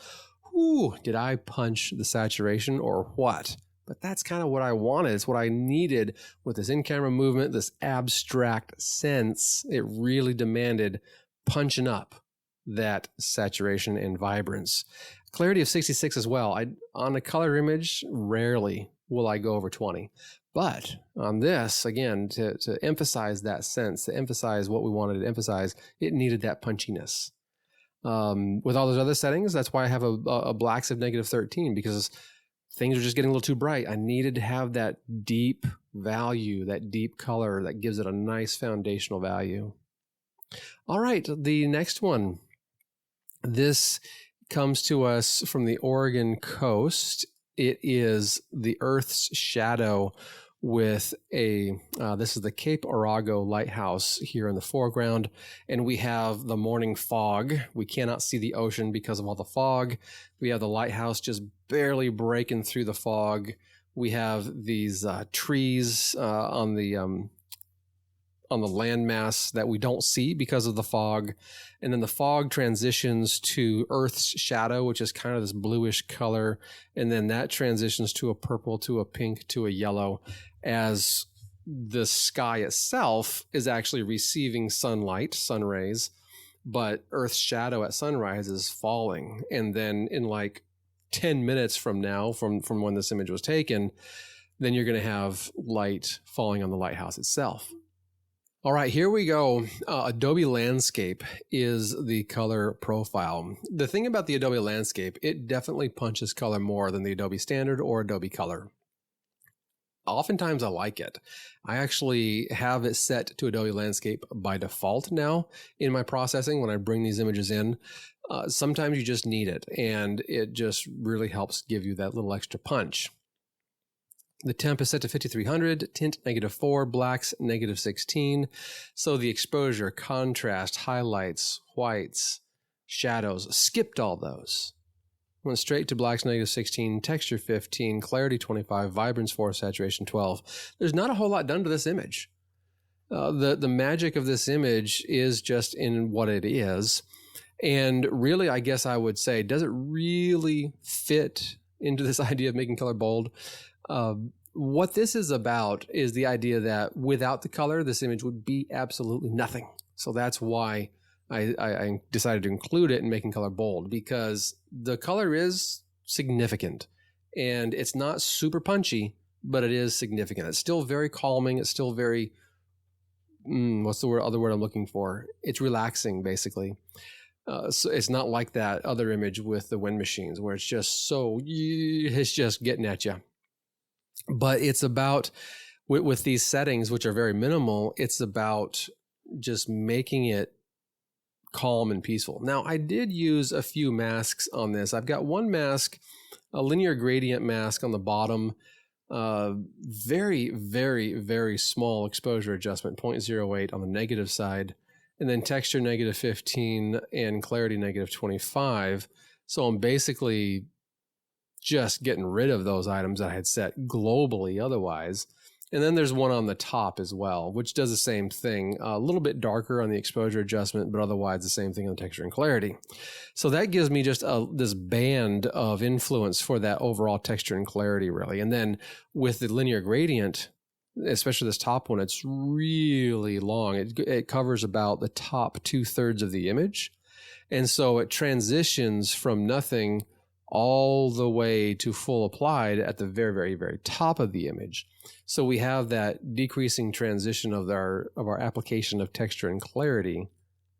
Ooh, did I punch the saturation or what? But that's kind of what I wanted. It's what I needed with this in-camera movement, this abstract sense. It really demanded punching up that saturation and vibrance. Clarity of 66 as well. On a color image, rarely will I go over 20. But on this, again, to emphasize that sense, to emphasize what we wanted to emphasize, it needed that punchiness. With all those other settings, that's why I have a blacks of -13, because things are just getting a little too bright. I needed to have that deep value, that deep color that gives it a nice foundational value. All right, the next one. This comes to us from the Oregon coast. It is the Earth's shadow with this is the Cape Arago Lighthouse here in the foreground, and we have the morning fog. We cannot see the ocean because of all the fog. We have the lighthouse just barely breaking through the fog. We have these trees on the landmass that we don't see because of the fog. And then the fog transitions to Earth's shadow, which is kind of this bluish color. And then that transitions to a purple, to a pink, to a yellow, as the sky itself is actually receiving sunlight, sun rays, but Earth's shadow at sunrise is falling. And then in like 10 minutes from now, from when this image was taken, then you're going to have light falling on the lighthouse itself. All right, here we go. Adobe Landscape is the color profile. The thing about the Adobe Landscape, it definitely punches color more than the Adobe Standard or Adobe Color. Oftentimes I like it. I actually have it set to Adobe Landscape by default now in my processing when I bring these images in. Sometimes you just need it, and it just really helps give you that little extra punch. The temp is set to 5300, tint -4, blacks -16. So the exposure, contrast, highlights, whites, shadows, skipped all those. Went straight to blacks -16, texture 15, clarity 25, vibrance 4, saturation 12. There's not a whole lot done to this image. The magic of this image is just in what it is. And really, I guess I would say, does it really fit into this idea of making color bold? What this is about is the idea that without the color, this image would be absolutely nothing. So that's why I decided to include it in making color bold, because the color is significant and it's not super punchy, but it is significant. It's still very calming. It's still very, what's the other word I'm looking for? It's relaxing, basically. So it's not like that other image with the wind machines where it's just getting at you. But it's about, with these settings, which are very minimal, it's about just making it calm and peaceful. Now, I did use a few masks on this. I've got one mask, a linear gradient mask on the bottom, very, very, very small exposure adjustment, 0.08 on the negative side, and then texture -15 and clarity -25. So I'm basically just getting rid of those items that I had set globally otherwise. And then there's one on the top as well, which does the same thing, a little bit darker on the exposure adjustment, but otherwise the same thing on texture and clarity. So that gives me just this band of influence for that overall texture and clarity, really. And then with the linear gradient, especially this top one, it's really long. It covers about the top 2/3 of the image. And so it transitions from nothing all the way to full applied at the very, very, very top of the image. So we have that decreasing transition of our application of texture and clarity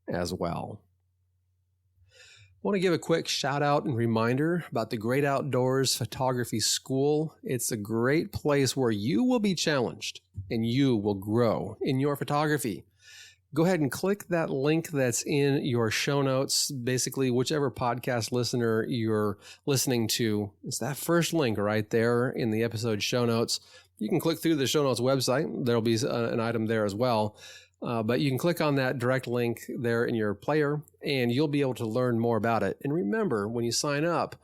as well. I want to give a quick shout out and reminder about the Great Outdoors Photography School. It's a great place where you will be challenged and you will grow in your photography. go ahead and click that link that's in your show notes. Basically, whichever podcast listener you're listening to, it's that first link right there in the episode show notes. You can click through the show notes website. There'll be an item there as well. But you can click on that direct link there in your player, and you'll be able to learn more about it. And remember, when you sign up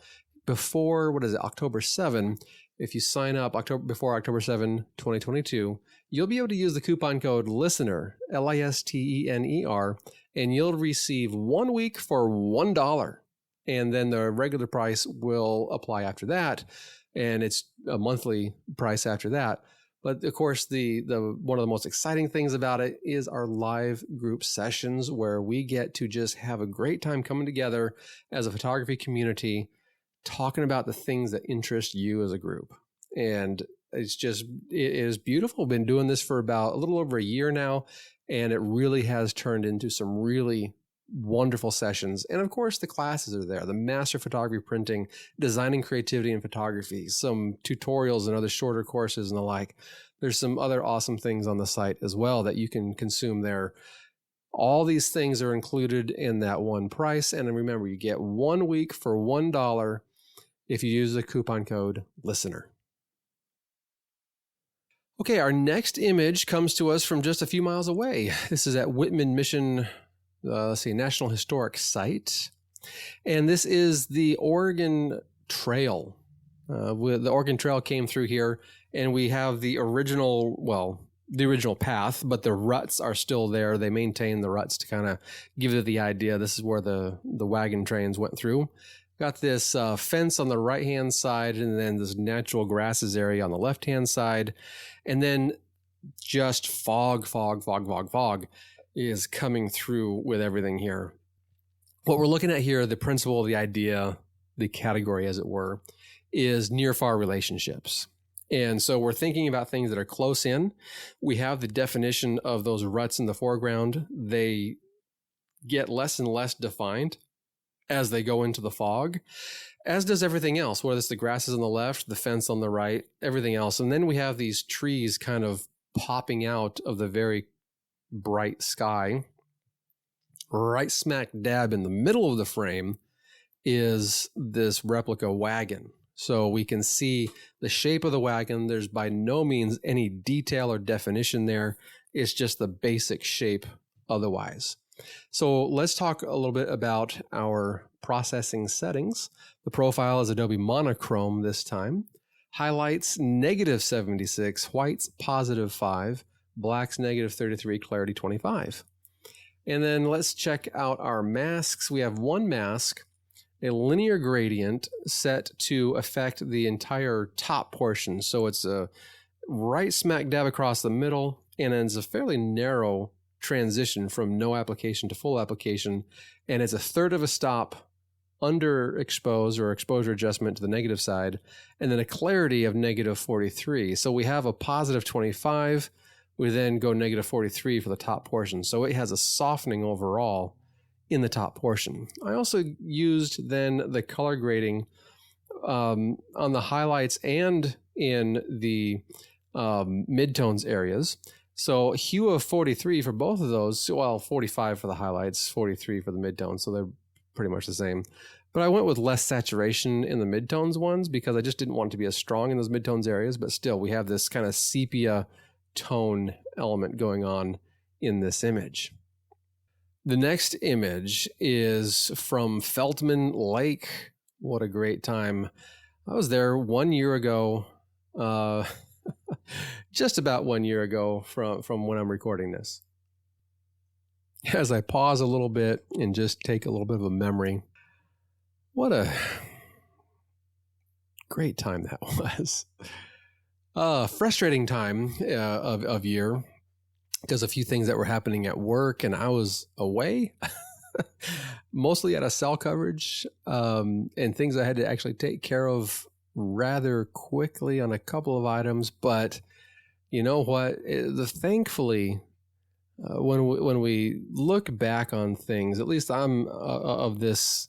before, October 7, if you sign up before October 7, 2022, you'll be able to use the coupon code LISTENER, LISTENER, and you'll receive 1 week for $1. And then the regular price will apply after that. And it's a monthly price after that. But of course, the one of the most exciting things about it is our live group sessions, where we get to just have a great time coming together as a photography community, talking about the things that interest you as a group. And it is beautiful. Been doing this for about a little over a year now, and it really has turned into some really wonderful sessions. And of course, the classes are there: the Master Photography Printing, Designing Creativity in Photography, some tutorials and other shorter courses and the like. There's some other awesome things on the site as well that you can consume there. All these things are included in that one price. And remember, you get 1 week for $1 if you use the coupon code LISTENER. Okay, our next image comes to us from just a few miles away. This is at Whitman Mission National Historic Site. And this is the Oregon Trail. The Oregon Trail came through here, and we have the original path, but the ruts are still there. They maintain the ruts to kind of give it the idea. This is where the wagon trains went through. Got this fence on the right-hand side, and then this natural grasses area on the left-hand side. And then just fog is coming through with everything here. What we're looking at here, the principle, the idea, the category, as it were, is near-far relationships. And so we're thinking about things that are close in. We have the definition of those ruts in the foreground. They get less and less defined as they go into the fog, as does everything else, whether it's the grasses on the left, the fence on the right, everything else. And then we have these trees kind of popping out of the very bright sky. Right smack dab in the middle of the frame is this replica wagon. So we can see the shape of the wagon. There's by no means any detail or definition there. It's just the basic shape otherwise. So let's talk a little bit about our processing settings. The profile is Adobe Monochrome this time. Highlights -76, whites +5, blacks -33, clarity 25. And then let's check out our masks. We have one mask, a linear gradient set to affect the entire top portion. So it's a right smack dab across the middle, and it's a fairly narrow transition from no application to full application. And it's a third of a stop underexpose or exposure adjustment to the negative side, and then a clarity of -43. So we have a +25. We then go -43 for the top portion. So it has a softening overall in the top portion. I also used then the color grading on the highlights and in the midtones areas. So hue of 43 for both of those, well, 45 for the highlights, 43 for the midtones, so they're pretty much the same. But I went with less saturation in the midtones ones because I just didn't want it to be as strong in those midtones areas, but still we have this kind of sepia tone element going on in this image. The next image is from Feltman Lake. What a great time. I was there 1 year ago, just about 1 year ago from when I'm recording this. As I pause a little bit and just take a little bit of a memory, what a great time that was. Frustrating time of year because a few things that were happening at work, and I was away, mostly out of cell coverage, and things I had to actually take care of rather quickly on a couple of items. But you know what? Thankfully, when we look back on things, at least I'm of this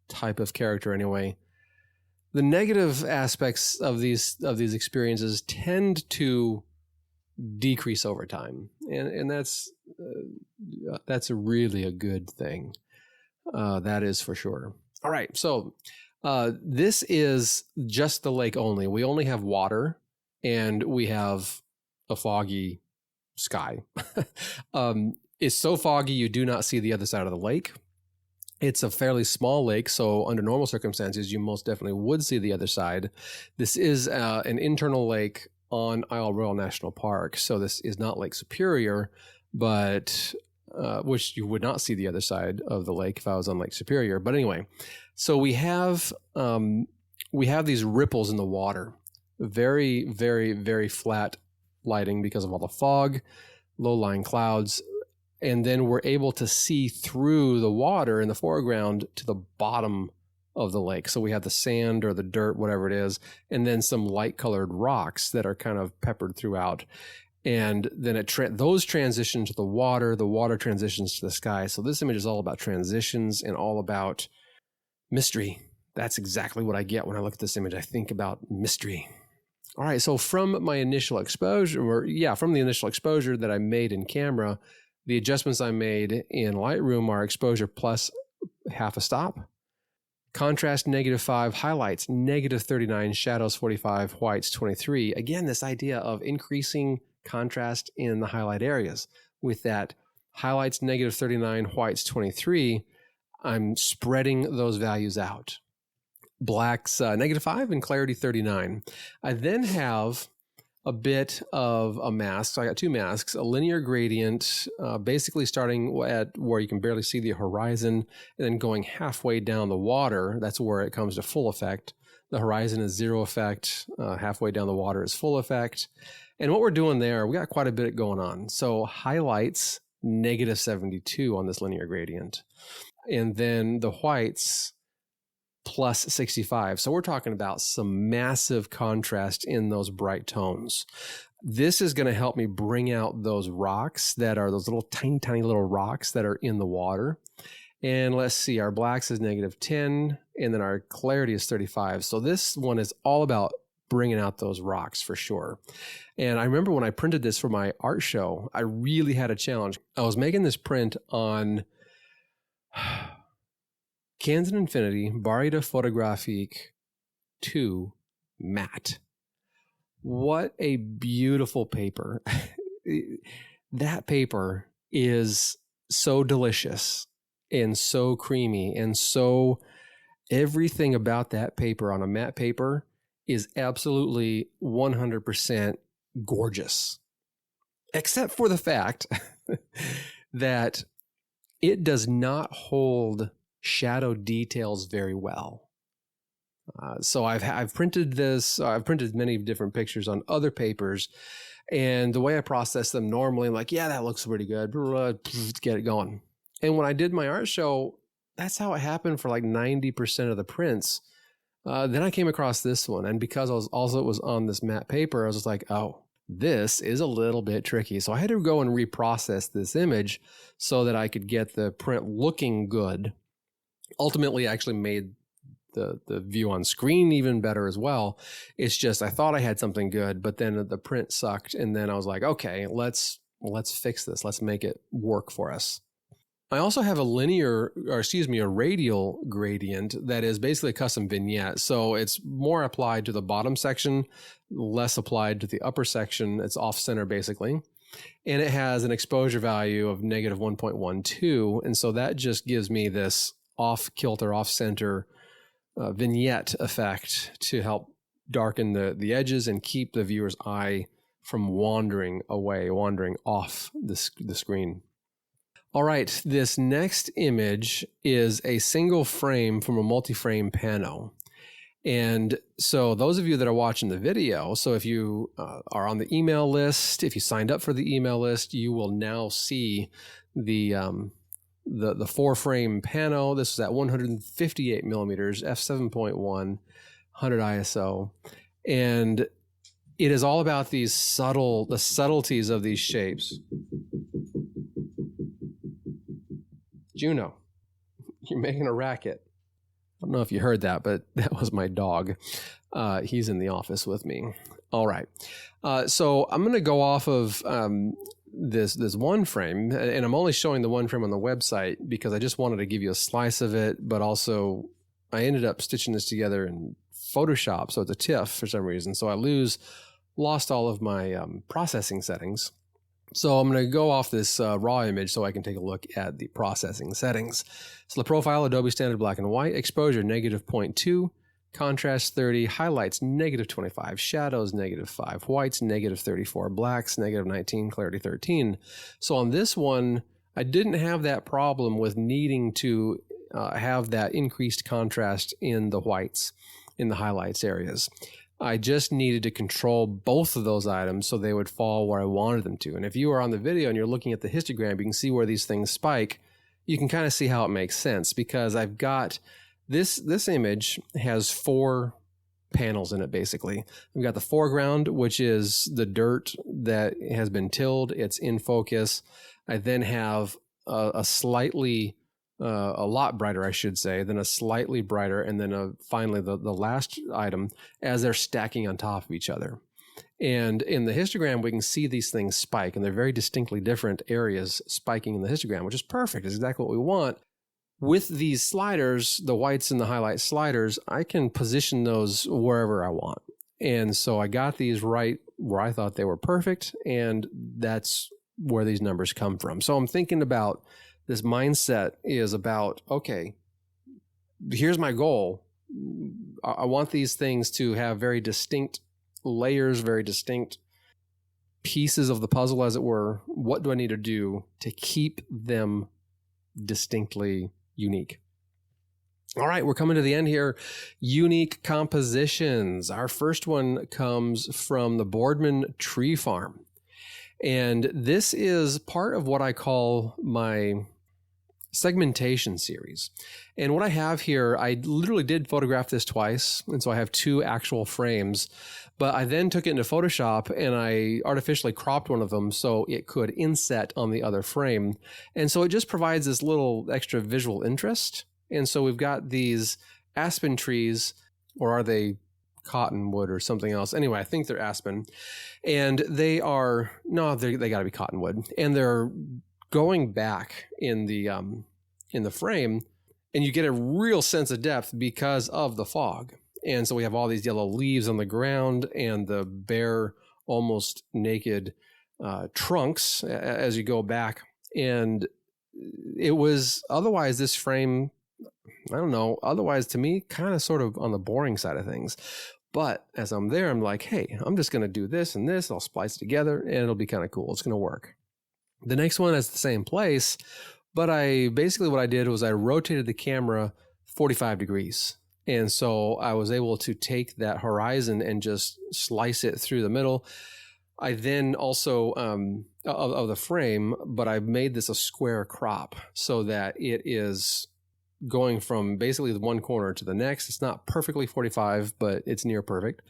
type of character anyway, the negative aspects of these experiences tend to decrease over time. And that's really a good thing. That is for sure. All right. So this is just the lake only. We only have water and we have a foggy sky. It's so foggy you do not see the other side of the lake. It's a fairly small lake, so under normal circumstances, you most definitely would see the other side. This is an internal lake on Isle Royale National Park, so this is not Lake Superior, but which you would not see the other side of the lake if I was on Lake Superior. But anyway, so we have these ripples in the water, very, very, very flat lighting because of all the fog, low-lying clouds. And then we're able to see through the water in the foreground to the bottom of the lake. So we have the sand or the dirt, whatever it is, and then some light-colored rocks that are kind of peppered throughout. And then those transition to the water transitions to the sky. So this image is all about transitions and all about mystery. That's exactly what I get when I look at this image. I think about mystery. All right, so from the initial exposure that I made in camera, the adjustments I made in Lightroom are exposure plus half a stop, contrast -5, highlights -39, shadows 45, whites 23. Again, this idea of increasing contrast in the highlight areas. With that highlights -39, whites 23, I'm spreading those values out. Blacks -5 and clarity 39. I then have a bit of a mask. So I got two masks, a linear gradient, basically starting at where you can barely see the horizon and then going halfway down the water. That's where it comes to full effect. The horizon is zero effect. Halfway down the water is full effect. And what we're doing there, we got quite a bit going on. So highlights -72 on this linear gradient. And then the whites plus 65. So we're talking about some massive contrast in those bright tones. This is going to help me bring out those rocks that are those little tiny, tiny little rocks that are in the water. And let's see, our blacks is -10, and then our clarity is 35. So this one is all about bringing out those rocks for sure. And I remember when I printed this for my art show, I really had a challenge. I was making this print on Canon Infinity Barita Photographique 2 matte. What a beautiful paper. That paper is so delicious and so creamy, and so everything about that paper on a matte paper is absolutely 100% gorgeous, except for the fact that it does not hold shadow details very well. So I've printed this. I've printed many different pictures on other papers, and the way I process them normally, I'm like, yeah, that looks pretty good. Get it going. And when I did my art show, that's how it happened for like 90% of the prints. Then I came across this one, and because it was on this matte paper, I was just like, oh, this is a little bit tricky. So I had to go and reprocess this image so that I could get the print looking good. Ultimately, I actually made the view on screen even better as well. It's just I thought I had something good, but then the print sucked, and then I was like, okay, let's fix this. Let's make it work for us. I also have a radial gradient that is basically a custom vignette. So it's more applied to the bottom section, less applied to the upper section. It's off center basically. And it has an exposure value of -1.12. And so that just gives me this off kilter, off center vignette effect to help darken the edges and keep the viewer's eye from wandering off the screen. All right, this next image is a single frame from a multi-frame pano. And so those of you that are watching the video, so if you are on the email list, if you signed up for the email list, you will now see the 4-frame pano. This is at 158 millimeters, f7.1, 100 ISO. And it is all about the subtleties of these shapes. Juno, you're making a racket. don't know if you heard that, but that was my dog. He's in the office with me. All right. So I'm going to go off of this one frame, and I'm only showing the one frame on the website because I just wanted to give you a slice of it, but also I ended up stitching this together in Photoshop, so it's a TIFF for some reason. So I lost all of my processing settings. So I'm going to go off this raw image so I can take a look at the processing settings. So the profile, Adobe Standard Black and White, exposure -0.2, contrast 30, highlights -25, shadows -5, whites -34, blacks -19, clarity 13. So on this one, I didn't have that problem with needing to have that increased contrast in the whites, in the highlights areas. I just needed to control both of those items so they would fall where I wanted them to. And if you are on the video and you're looking at the histogram, you can see where these things spike. You can kind of see how it makes sense because I've got this image has 4 panels in it, basically. We've got the foreground, which is the dirt that has been tilled. It's in focus. I then have a lot brighter, I should say, then a slightly brighter, and then finally the last item as they're stacking on top of each other. And in the histogram, we can see these things spike, and they're very distinctly different areas spiking in the histogram, which is perfect. It's exactly what we want. With these sliders, the whites and the highlight sliders, I can position those wherever I want. And so I got these right where I thought they were perfect, and that's where these numbers come from. So I'm thinking about this mindset is about, okay, here's my goal. I want these things to have very distinct layers, very distinct pieces of the puzzle, as it were. What do I need to do to keep them distinctly unique? All right, we're coming to the end here. Unique compositions. Our first one comes from the Boardman Tree Farm. And this is part of what I call my segmentation series. And what I have here, I literally did photograph this twice. And so I have 2 actual frames, but I then took it into Photoshop and I artificially cropped one of them so it could inset on the other frame. And so it just provides this little extra visual interest. And so we've got these aspen trees, or are they cottonwood or something else? Anyway, I think they're aspen. And they got to be cottonwood. And they're going back in the frame, and you get a real sense of depth because of the fog. And so we have all these yellow leaves on the ground and the bare, almost naked trunks as you go back. And it was otherwise this frame, I don't know, otherwise to me, kind of sort of on the boring side of things. But as I'm there, I'm like, hey, I'm just going to do this and this. I'll splice it together and it'll be kind of cool. It's going to work. The next one is the same place, but what I did was I rotated the camera 45 degrees. And so I was able to take that horizon and just slice it through the middle. I then also, of the frame, but I made this a square crop so that it is going from basically the one corner to the next. It's not perfectly 45, but it's near perfect.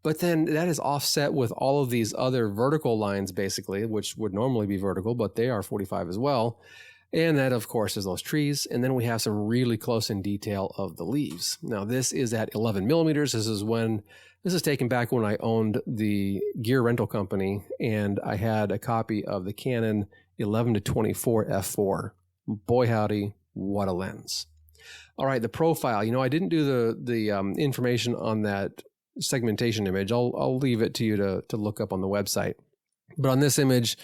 But then that is offset with all of these other vertical lines, basically, which would normally be vertical, but they are 45 as well. And that, of course, is those trees. And then we have some really close in detail of the leaves. Now, this is at 11 millimeters. This is taken back when I owned the gear rental company, and I had a copy of the Canon 11-24 f4. Boy, howdy, what a lens. All right, the profile. I didn't do the information on that segmentation image. I'll leave it to you to look up on the website. But on this image,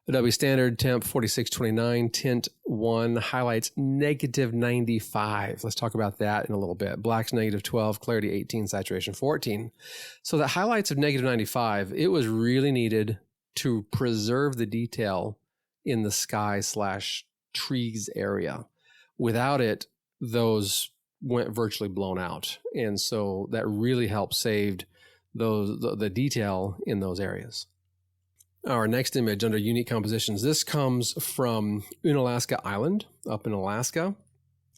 Adobe Standard, temp 4629, tint 1, highlights -95. Let's talk about that in a little bit. Blacks -12, clarity 18, saturation 14. So the highlights of -95, it was really needed to preserve the detail in the sky/trees area. Without it, those went virtually blown out. And so that really helped saved the detail in those areas. Our next image under unique compositions, this comes from Unalaska Island up in Alaska.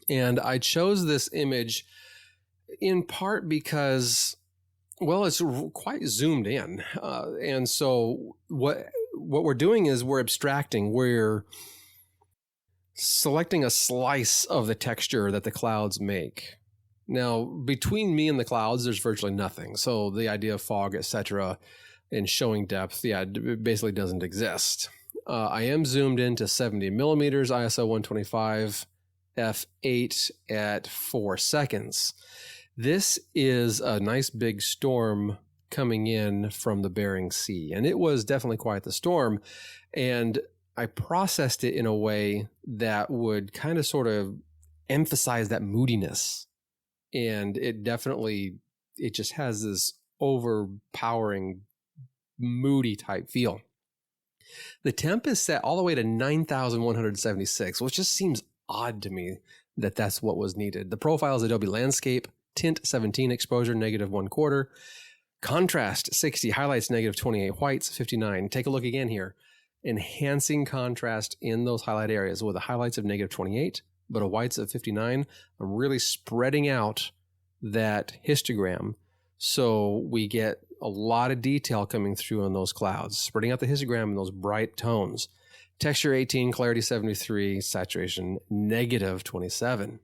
And I chose this image in part because, well, it's quite zoomed in. And so what we're doing is we're abstracting. We're selecting a slice of the texture that the clouds make. Now, between me and the clouds, there's virtually nothing. So the idea of fog, etc., and showing depth, it basically doesn't exist. I am zoomed into 70 millimeters, ISO 125, f8 at 4 seconds. This is a nice big storm coming in from the Bering Sea, and it was definitely quite the storm. And I processed it in a way that would kind of sort of emphasize that moodiness. And it just has this overpowering, moody type feel. The temp is set all the way to 9,176, which just seems odd to me that that's what was needed. The profile is Adobe Landscape, tint 17, exposure -1/4, contrast 60, highlights -28, whites 59. Take a look again here. Enhancing contrast in those highlight areas with the highlights of -28, but a whites of 59. I'm really spreading out that histogram so we get a lot of detail coming through on those clouds, spreading out the histogram in those bright tones. Texture 18, clarity 73, saturation -27.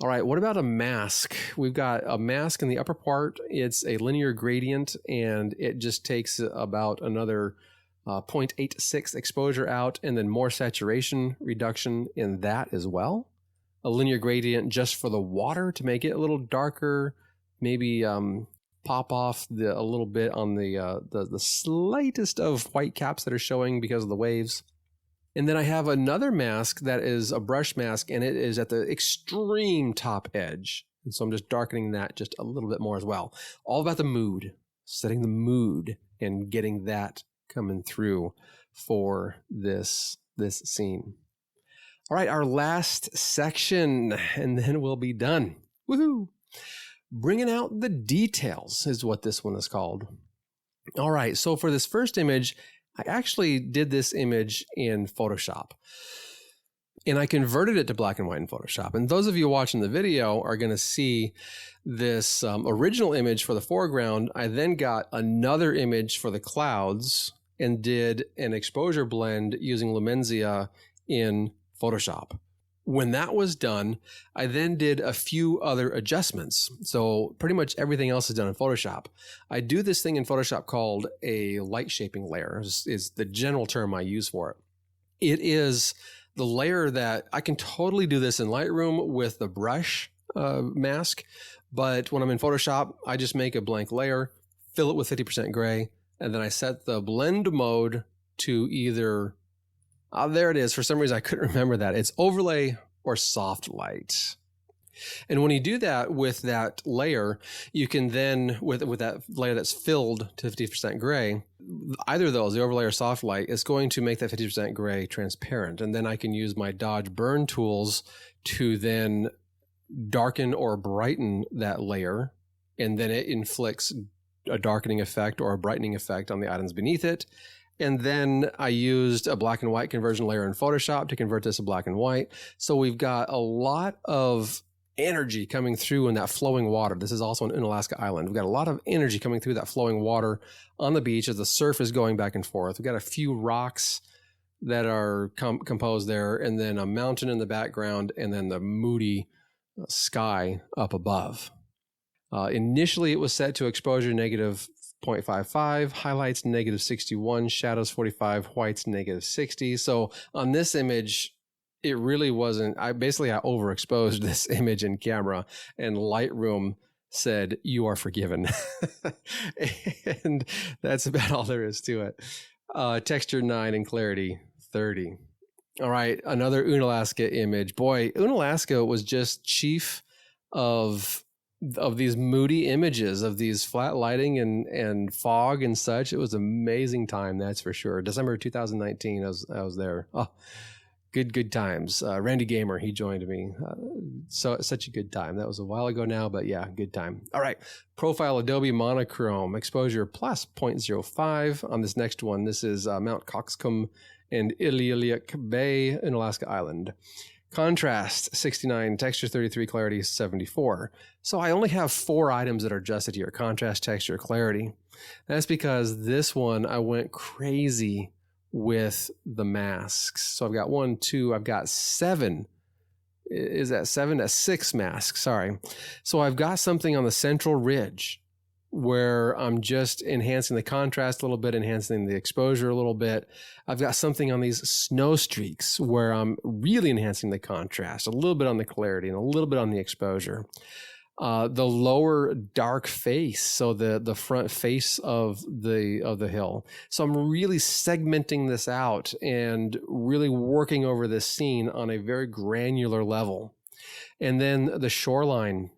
All right, what about a mask? We've got a mask in the upper part. It's a linear gradient, and it just takes about another 0.86 exposure out, and then more saturation reduction in that as well. A linear gradient just for the water to make it a little darker, maybe pop off a little bit on the slightest of white caps that are showing because of the waves. And then I have another mask that is a brush mask, and it is at the extreme top edge. And so I'm just darkening that just a little bit more as well. All about the mood, setting the mood and getting that coming through for this scene. All right, our last section, and then we'll be done. Woohoo! Bringing out the details is what this one is called. All right, so for this first image, I actually did this image in Photoshop, and I converted it to black and white in Photoshop. And those of you watching the video are going to see this original image for the foreground. I then got another image for the clouds and did an exposure blend using Lumenzia in Photoshop. When that was done, I then did a few other adjustments. So pretty much everything else is done in Photoshop. I do this thing in Photoshop called a light shaping layer, is the general term I use for it. It is the layer that I can totally do this in Lightroom with the brush mask. But when I'm in Photoshop, I just make a blank layer, fill it with 50% gray, and then I set the blend mode to either there it is. For some reason, I couldn't remember that. It's overlay or soft light. And when you do that with that layer, you can then, with that layer that's filled to 50% gray, either of those, the overlay or soft light, is going to make that 50% gray transparent. And then I can use my dodge burn tools to then darken or brighten that layer. And then it inflicts a darkening effect or a brightening effect on the items beneath it. And then I used a black and white conversion layer in Photoshop to convert this to black and white. So we've got a lot of energy coming through in that flowing water. This is also an Unalaska island. We've got a lot of energy coming through that flowing water on the beach as the surf is going back and forth. We've got a few rocks that are composed there, and then a mountain in the background, and then the moody sky up above. Initially, it was set to exposure -0.55, highlights -61, shadows 45, whites -60. So on this image, it really wasn't. I overexposed this image in camera, and Lightroom said, "You are forgiven." And that's about all there is to it. Texture 9 and clarity 30. All right, another Unalaska image. Boy, Unalaska was just chief of these moody images, of these flat lighting and fog and such. It was an amazing time, that's for sure. December 2019, I was there. Oh, good times. Randy Gamer, he joined me. So such a good time. That was a while ago now, but yeah, good time. All right, profile Adobe Monochrome, exposure plus 0.05 on this next one. This is Mount Coxcomb and Illilouette Bay in Alaska Island. Contrast 69, texture 33, clarity 74. So I only have 4 items that are adjusted here: contrast, texture, clarity. That's because this one I went crazy with the masks. So I've got 7 is that 7? That's 6 masks, sorry. So I've got something on the central ridge where I'm just enhancing the contrast a little bit, enhancing the exposure a little bit. I've got something on these snow streaks where I'm really enhancing the contrast, a little bit on the clarity and a little bit on the exposure. The lower dark face, so the front face of the hill. So I'm really segmenting this out and really working over this scene on a very granular level. And then the shoreline.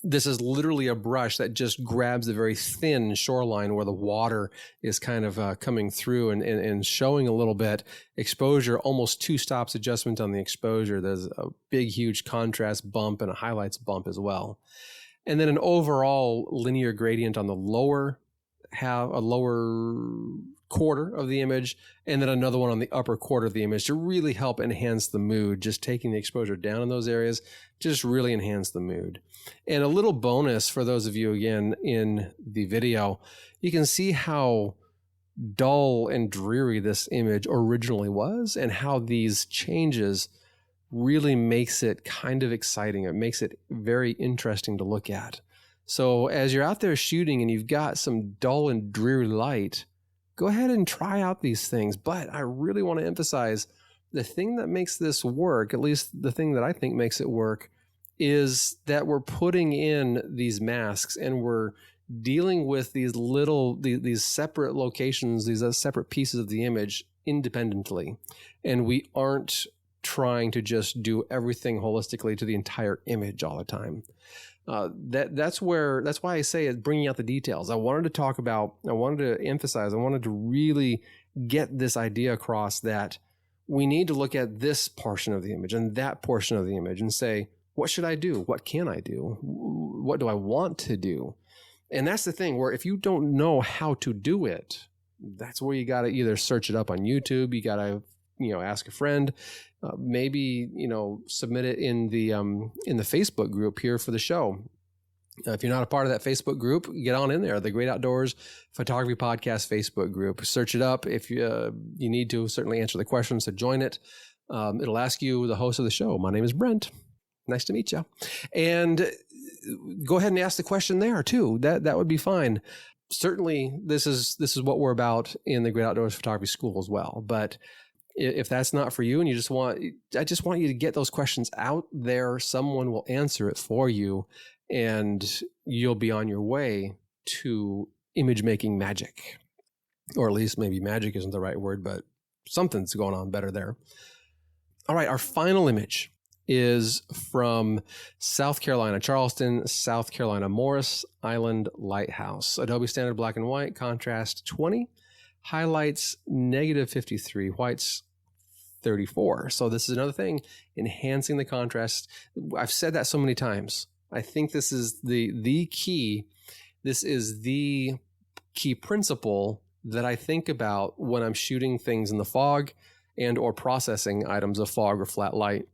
This is literally a brush that just grabs the very thin shoreline where the water is kind of coming through and showing a little bit. Exposure, almost 2 stops adjustment on the exposure. There's a big, huge contrast bump and a highlights bump as well. And then an overall linear gradient on the lower quarter of the image, and then another one on the upper quarter of the image to really help enhance the mood. Just taking the exposure down in those areas, just really enhance the mood. And a little bonus for those of you, again, in the video, you can see how dull and dreary this image originally was and how these changes really makes it kind of exciting. It makes it very interesting to look at. So as you're out there shooting and you've got some dull and dreary light, go ahead and try out these things. But I really want to emphasize the thing that makes this work, at least the thing that I think makes it work, is that we're putting in these masks and we're dealing with these separate locations, these separate pieces of the image independently. And we aren't trying to just do everything holistically to the entire image all the time. That's why I say it's bringing out the details. I wanted to emphasize, I wanted to really get this idea across that we need to look at this portion of the image and that portion of the image and say, what should I do? What can I do? What do I want to do? And that's the thing, where if you don't know how to do it, that's where you got to either search it up on YouTube. You got to, ask a friend, maybe, submit it in the Facebook group here for the show. If you're not a part of that Facebook group, get on in there, the Great Outdoors Photography Podcast Facebook group. Search it up. If you need to certainly answer the questions, so join it. It'll ask you the host of the show. My name is Brent. Nice to meet you. And go ahead and ask the question there too. That would be fine. Certainly, this is what we're about in the Great Outdoors Photography School as well. But if that's not for you and I just want you to get those questions out there. Someone will answer it for you and you'll be on your way to image making magic. Or at least maybe magic isn't the right word, but something's going on better there. All right, our final image is from South Carolina, Charleston, South Carolina, Morris Island Lighthouse. Adobe Standard Black and White, contrast 20, highlights -53, whites 34. So this is another thing, enhancing the contrast. I've said that so many times. I think this is the key. This is the key principle that I think about when I'm shooting things in the fog and or processing items of fog or flat light.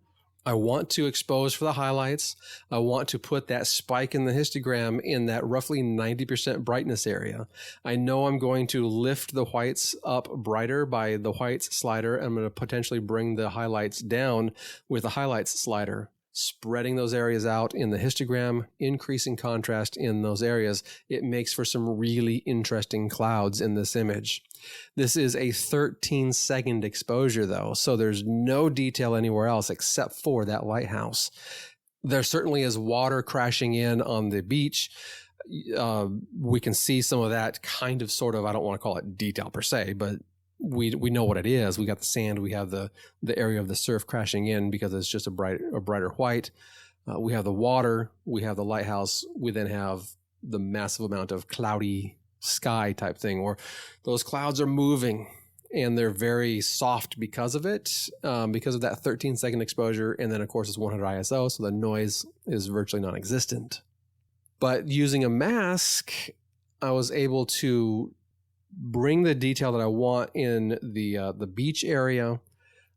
I want to expose for the highlights. I want to put that spike in the histogram in that roughly 90% brightness area. I know I'm going to lift the whites up brighter by the whites slider. I'm going to potentially bring the highlights down with the highlights slider, spreading those areas out in the histogram, increasing contrast in those areas. It makes for some really interesting clouds in this image. This is a 13-second exposure, though, so there's no detail anywhere else except for that lighthouse. There certainly is water crashing in on the beach. We can see some of that kind of sort of, I don't want to call it detail per se, but we know what it is. We got the sand, we have the area of the surf crashing in because it's just a brighter white. We have the water, we have the lighthouse, we then have the massive amount of cloudy sky type thing, or those clouds are moving and they're very soft because of it, because of that 13-second exposure. And then of course it's 100 ISO, so the noise is virtually non-existent. But using a mask, I was able to bring the detail that I want in the beach area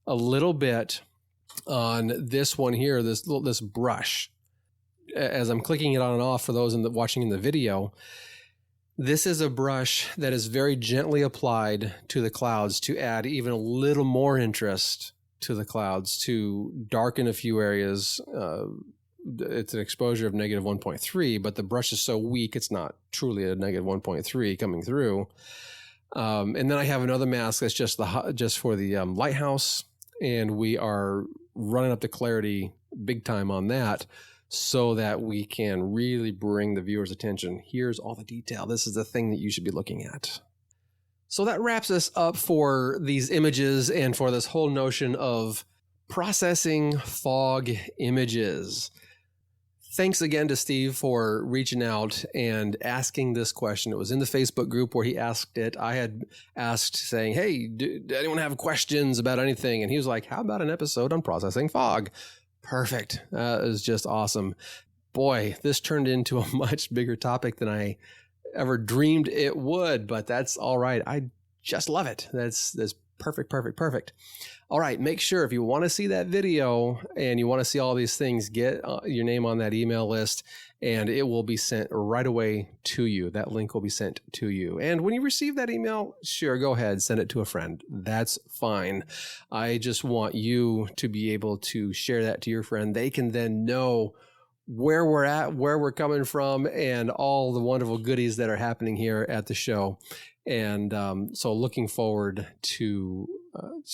a little bit on this one here, this brush. As I'm clicking it on and off for those watching in the video, this is a brush that is very gently applied to the clouds to add even a little more interest to the clouds to darken a few areas. It's an exposure of negative 1.3, but the brush is so weak, it's not truly a negative 1.3 coming through. And then I have another mask that's just for the lighthouse, and we are running up the clarity big time on that so that we can really bring the viewer's attention. Here's all the detail. This is the thing that you should be looking at. So that wraps us up for these images and for this whole notion of processing fog images. Thanks again to Steve for reaching out and asking this question. It was in the Facebook group where he asked it. I had asked saying, hey, do anyone have questions about anything? And he was like, how about an episode on processing fog? Perfect. It was just awesome. Boy, this turned into a much bigger topic than I ever dreamed it would, but that's all right. I just love it. That's perfect. All right. Make sure if you want to see that video and you want to see all these things, get your name on that email list and it will be sent right away to you. That link will be sent to you. And when you receive that email, sure, go ahead, send it to a friend. That's fine. I just want you to be able to share that to your friend. They can then know where we're at, where we're coming from, and all the wonderful goodies that are happening here at the show. And so looking forward to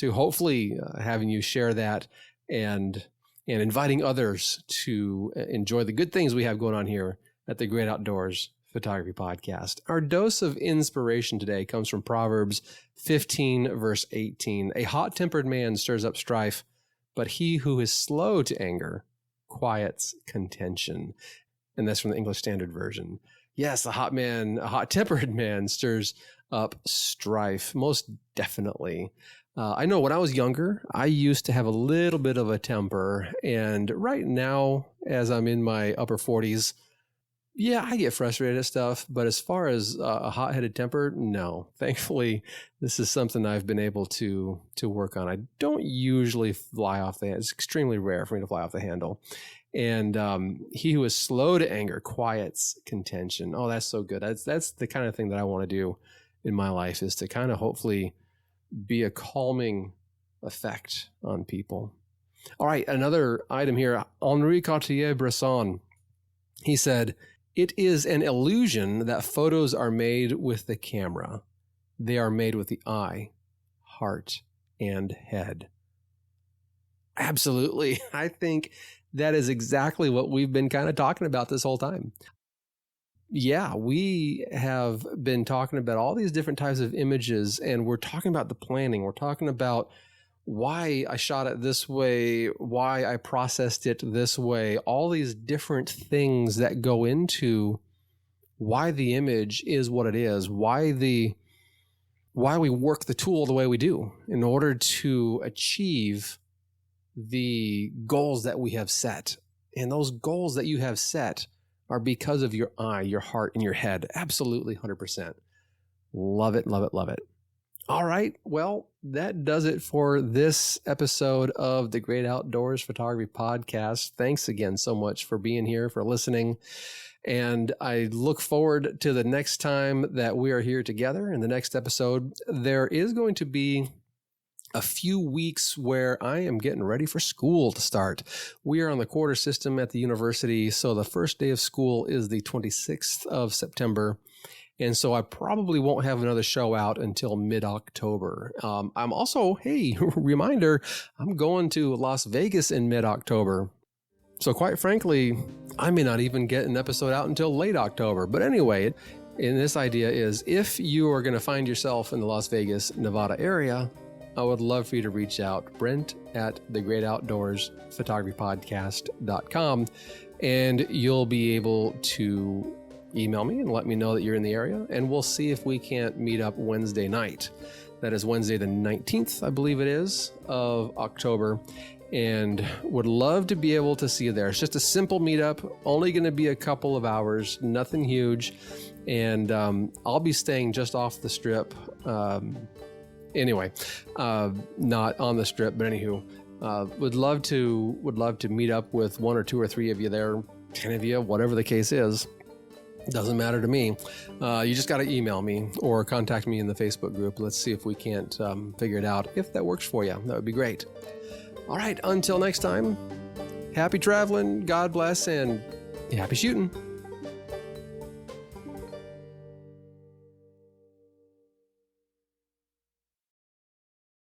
hopefully having you share that and inviting others to enjoy the good things we have going on here at the Great Outdoors Photography Podcast. Our dose of inspiration today comes from Proverbs 15, verse 18. A hot-tempered man stirs up strife, but he who is slow to anger quiets contention. And that's from the English Standard Version. Yes, a hot-tempered man stirs up strife, most definitely. I know when I was younger, I used to have a little bit of a temper. And right now, as I'm in my upper 40s, yeah, I get frustrated at stuff. But as far as a hot-headed temper, no. Thankfully, this is something I've been able to work on. I don't usually fly off the handle. It's extremely rare for me to fly off the handle. And he who is slow to anger quiets contention. Oh, that's so good. That's the kind of thing that I want to do in my life, is to kind of hopefully be a calming effect on people. All right, another item here. Henri Cartier-Bresson, he said, "It is an illusion that photos are made with the camera. They are made with the eye, heart, and head." Absolutely. I think that is exactly what we've been kind of talking about this whole time. Yeah, we have been talking about all these different types of images, and we're talking about the planning. We're talking about why I shot it this way, why I processed it this way, all these different things that go into why the image is what it is, why we work the tool the way we do in order to achieve the goals that we have set. And those goals that you have set are because of your eye, your heart, and your head. Absolutely, 100%. Love it, love it, love it. All right. Well, that does it for this episode of the Great Outdoors Photography Podcast. Thanks again so much for being here, for listening. And I look forward to the next time that we are here together. In the next episode, there is going to be a few weeks where I am getting ready for school to start. We are on the quarter system at the university, so the first day of school is the 26th of September. And so I probably won't have another show out until mid-October. I'm also, hey, reminder, I'm going to Las Vegas in mid-October. So quite frankly, I may not even get an episode out until late October. But anyway, and this idea is, if you are going to find yourself in the Las Vegas, Nevada area, I would love for you to reach out, Brent at thegreatoutdoorsphotographypodcast.com, and you'll be able to email me and let me know that you're in the area, and we'll see if we can't meet up Wednesday night. That is Wednesday the 19th, I believe it is, of October, and would love to be able to see you there. It's just a simple meetup, only going to be a couple of hours, nothing huge, and I'll be staying just off the strip. Anyway, not on the strip, but anywho, would love to meet up with 1 or 2 or 3 of you there, 10 of you, whatever the case is. Doesn't matter to me. You just got to email me or contact me in the Facebook group. Let's see if we can't figure it out. If that works for you, that would be great. All right. Until next time, happy traveling, God bless, and happy shooting.